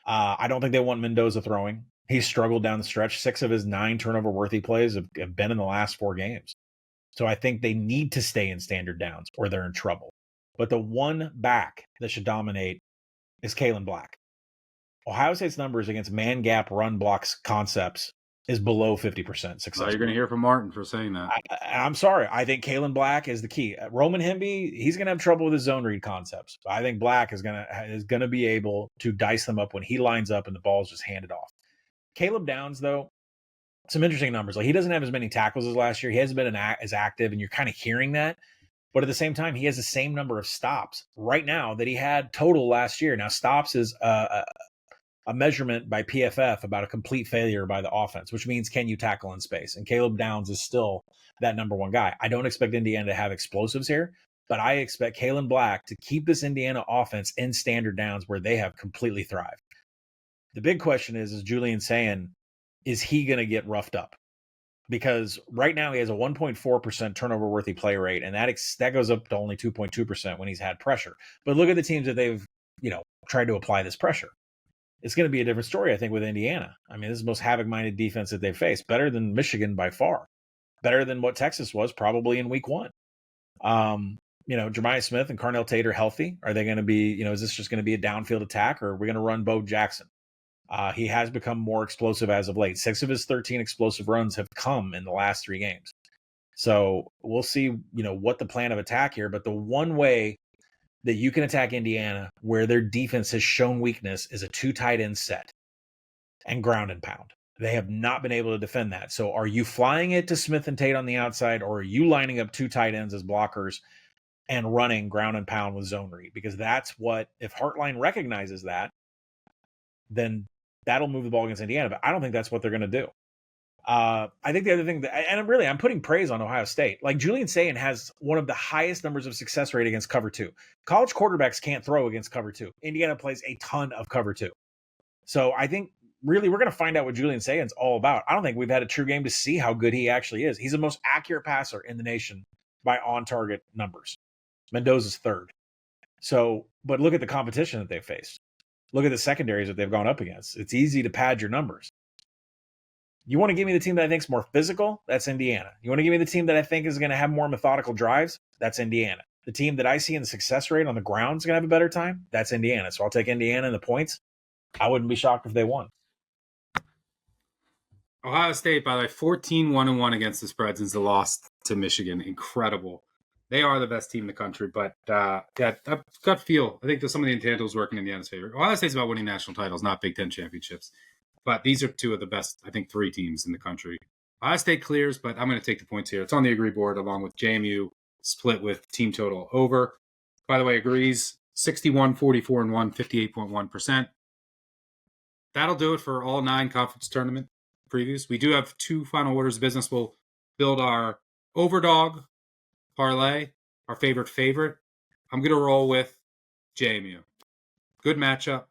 I don't think they want Mendoza throwing. He's struggled down the stretch. 6 of his 9 turnover-worthy plays have been in the last 4 games. So I think they need to stay in standard downs or they're in trouble. But the one back that should dominate is Kalen Black. Ohio State's numbers against man gap run blocks concepts is below 50% success. Well, you're going to hear from Martin for saying that. I'm sorry. I think Kalen Black is the key. Roman Hemby, he's going to have trouble with his zone read concepts. I think Black is going to be able to dice them up when he lines up and the ball is just handed off. Caleb Downs, though, some interesting numbers. Like, he doesn't have as many tackles as last year. He hasn't been as active, and you're kind of hearing that. But at the same time, he has the same number of stops right now that he had total last year. Now, stops is a measurement by PFF about a complete failure by the offense, which means can you tackle in space? And Caleb Downs is still that number 1 guy. I don't expect Indiana to have explosives here, but I expect Kalen Black to keep this Indiana offense in standard downs where they have completely thrived. The big question is Julian saying, is he going to get roughed up? Because right now he has a 1.4% turnover-worthy play rate, and that goes up to only 2.2% when he's had pressure. But look at the teams that they've tried to apply this pressure. It's going to be a different story, I think, with Indiana. I mean, this is the most havoc-minded defense that they've faced. Better than Michigan by far. Better than what Texas was probably in week 1. Jeremiah Smith and Carnell Tate are healthy. Are they going to be, is this just going to be a downfield attack, or are we going to run Bo Jackson? He has become more explosive as of late. 6 of his 13 explosive runs have come in the last 3 games. So we'll see, what the plan of attack here. But the one way that you can attack Indiana where their defense has shown weakness is a 2 tight end set and ground and pound. They have not been able to defend that. So are you flying it to Smith and Tate on the outside, or are you lining up 2 tight ends as blockers and running ground and pound with zone read, because that's what, if Heartline recognizes that, then that'll move the ball against Indiana. But I don't think that's what they're going to do. I think the other thing I'm putting praise on Ohio State. Like, Julian Sayin has one of the highest numbers of success rate against cover 2. College quarterbacks can't throw against cover 2. Indiana plays a ton of cover 2. So I think really we're going to find out what Julian Sayin's all about. I don't think we've had a true game to see how good he actually is. He's the most accurate passer in the nation by on-target numbers. Mendoza's third. So, but look at the competition that they've faced. Look at the secondaries that they've gone up against. It's easy to pad your numbers. You want to give me the team that I think is more physical? That's Indiana. You want to give me the team that I think is going to have more methodical drives? That's Indiana. The team that I see in the success rate on the ground is going to have a better time? That's Indiana. So I'll take Indiana in the points. I wouldn't be shocked if they won. Ohio State, by the way, 14-1-1 against the spread since the loss to Michigan. Incredible. They are the best team in the country, but yeah, gut feel. I think there's some of the intangibles working in Indiana's favor. Ohio State's about winning national titles, not Big Ten championships. But these are two of the best, I think, 3 teams in the country. Ohio State clears, but I'm going to take the points here. It's on the agree board along with JMU, split with team total over. By the way, agrees 61, 44, and 1, 58.1%. That'll do it for all 9 conference tournament previews. We do have 2 final orders of business. We'll build our overdog parlay, our favorite. I'm going to roll with JMU. Good matchup.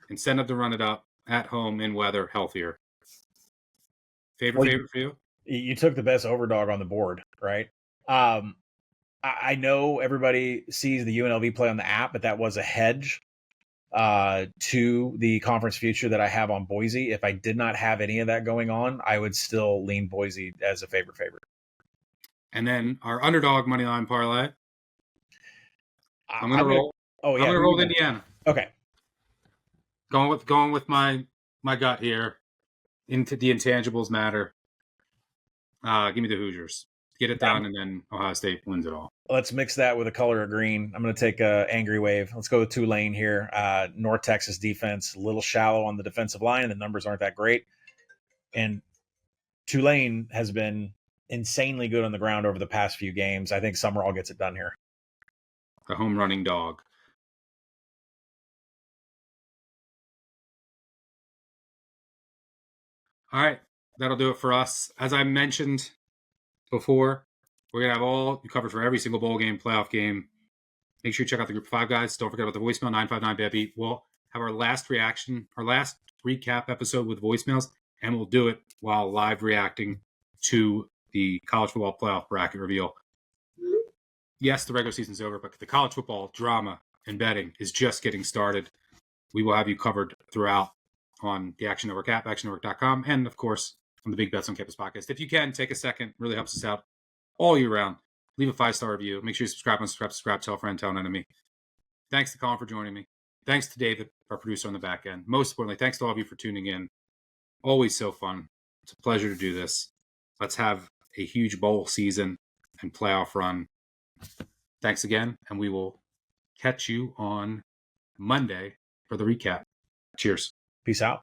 Incentive to run it up at home in weather, healthier. Favorite for you? You took the best overdog on the board, right? I know everybody sees the UNLV play on the app, but that was a hedge to the conference future that I have on Boise. If I did not have any of that going on, I would still lean Boise as a favorite. And then our underdog money line parlay. I'm going to roll. I'm going to roll with Indiana. Okay. Going with my gut here. Into the intangibles matter. Give me the Hoosiers. Get it done, and then Ohio State wins it all. Let's mix that with a color of green. I'm going to take a angry wave. Let's go with Tulane here. North Texas defense, a little shallow on the defensive line, and the numbers aren't that great. And Tulane has been insanely good on the ground over the past few games. I think Summerall gets it done here. The home running dog. All right, that'll do it for us. As I mentioned before, we're going to have all you covered for every single bowl game, playoff game. Make sure you check out the Group of 5 guys. Don't forget about the voicemail, 959-BABY. We'll have our last recap episode with voicemails, and we'll do it while live reacting to the college football playoff bracket reveal. Yes, the regular season's over, but the college football drama and betting is just getting started. We will have you covered throughout on the Action Network app, actionnetwork.com, and, of course, on the Big Bets on Campus podcast. If you can, take a second. Really helps us out all year round. Leave a 5-star review. Make sure you subscribe, tell a friend, tell an enemy. Thanks to Colin for joining me. Thanks to David, our producer on the back end. Most importantly, thanks to all of you for tuning in. Always so fun. It's a pleasure to do this. Let's have a huge bowl season and playoff run. Thanks again, and we will catch you on Monday for the recap. Cheers. Peace out.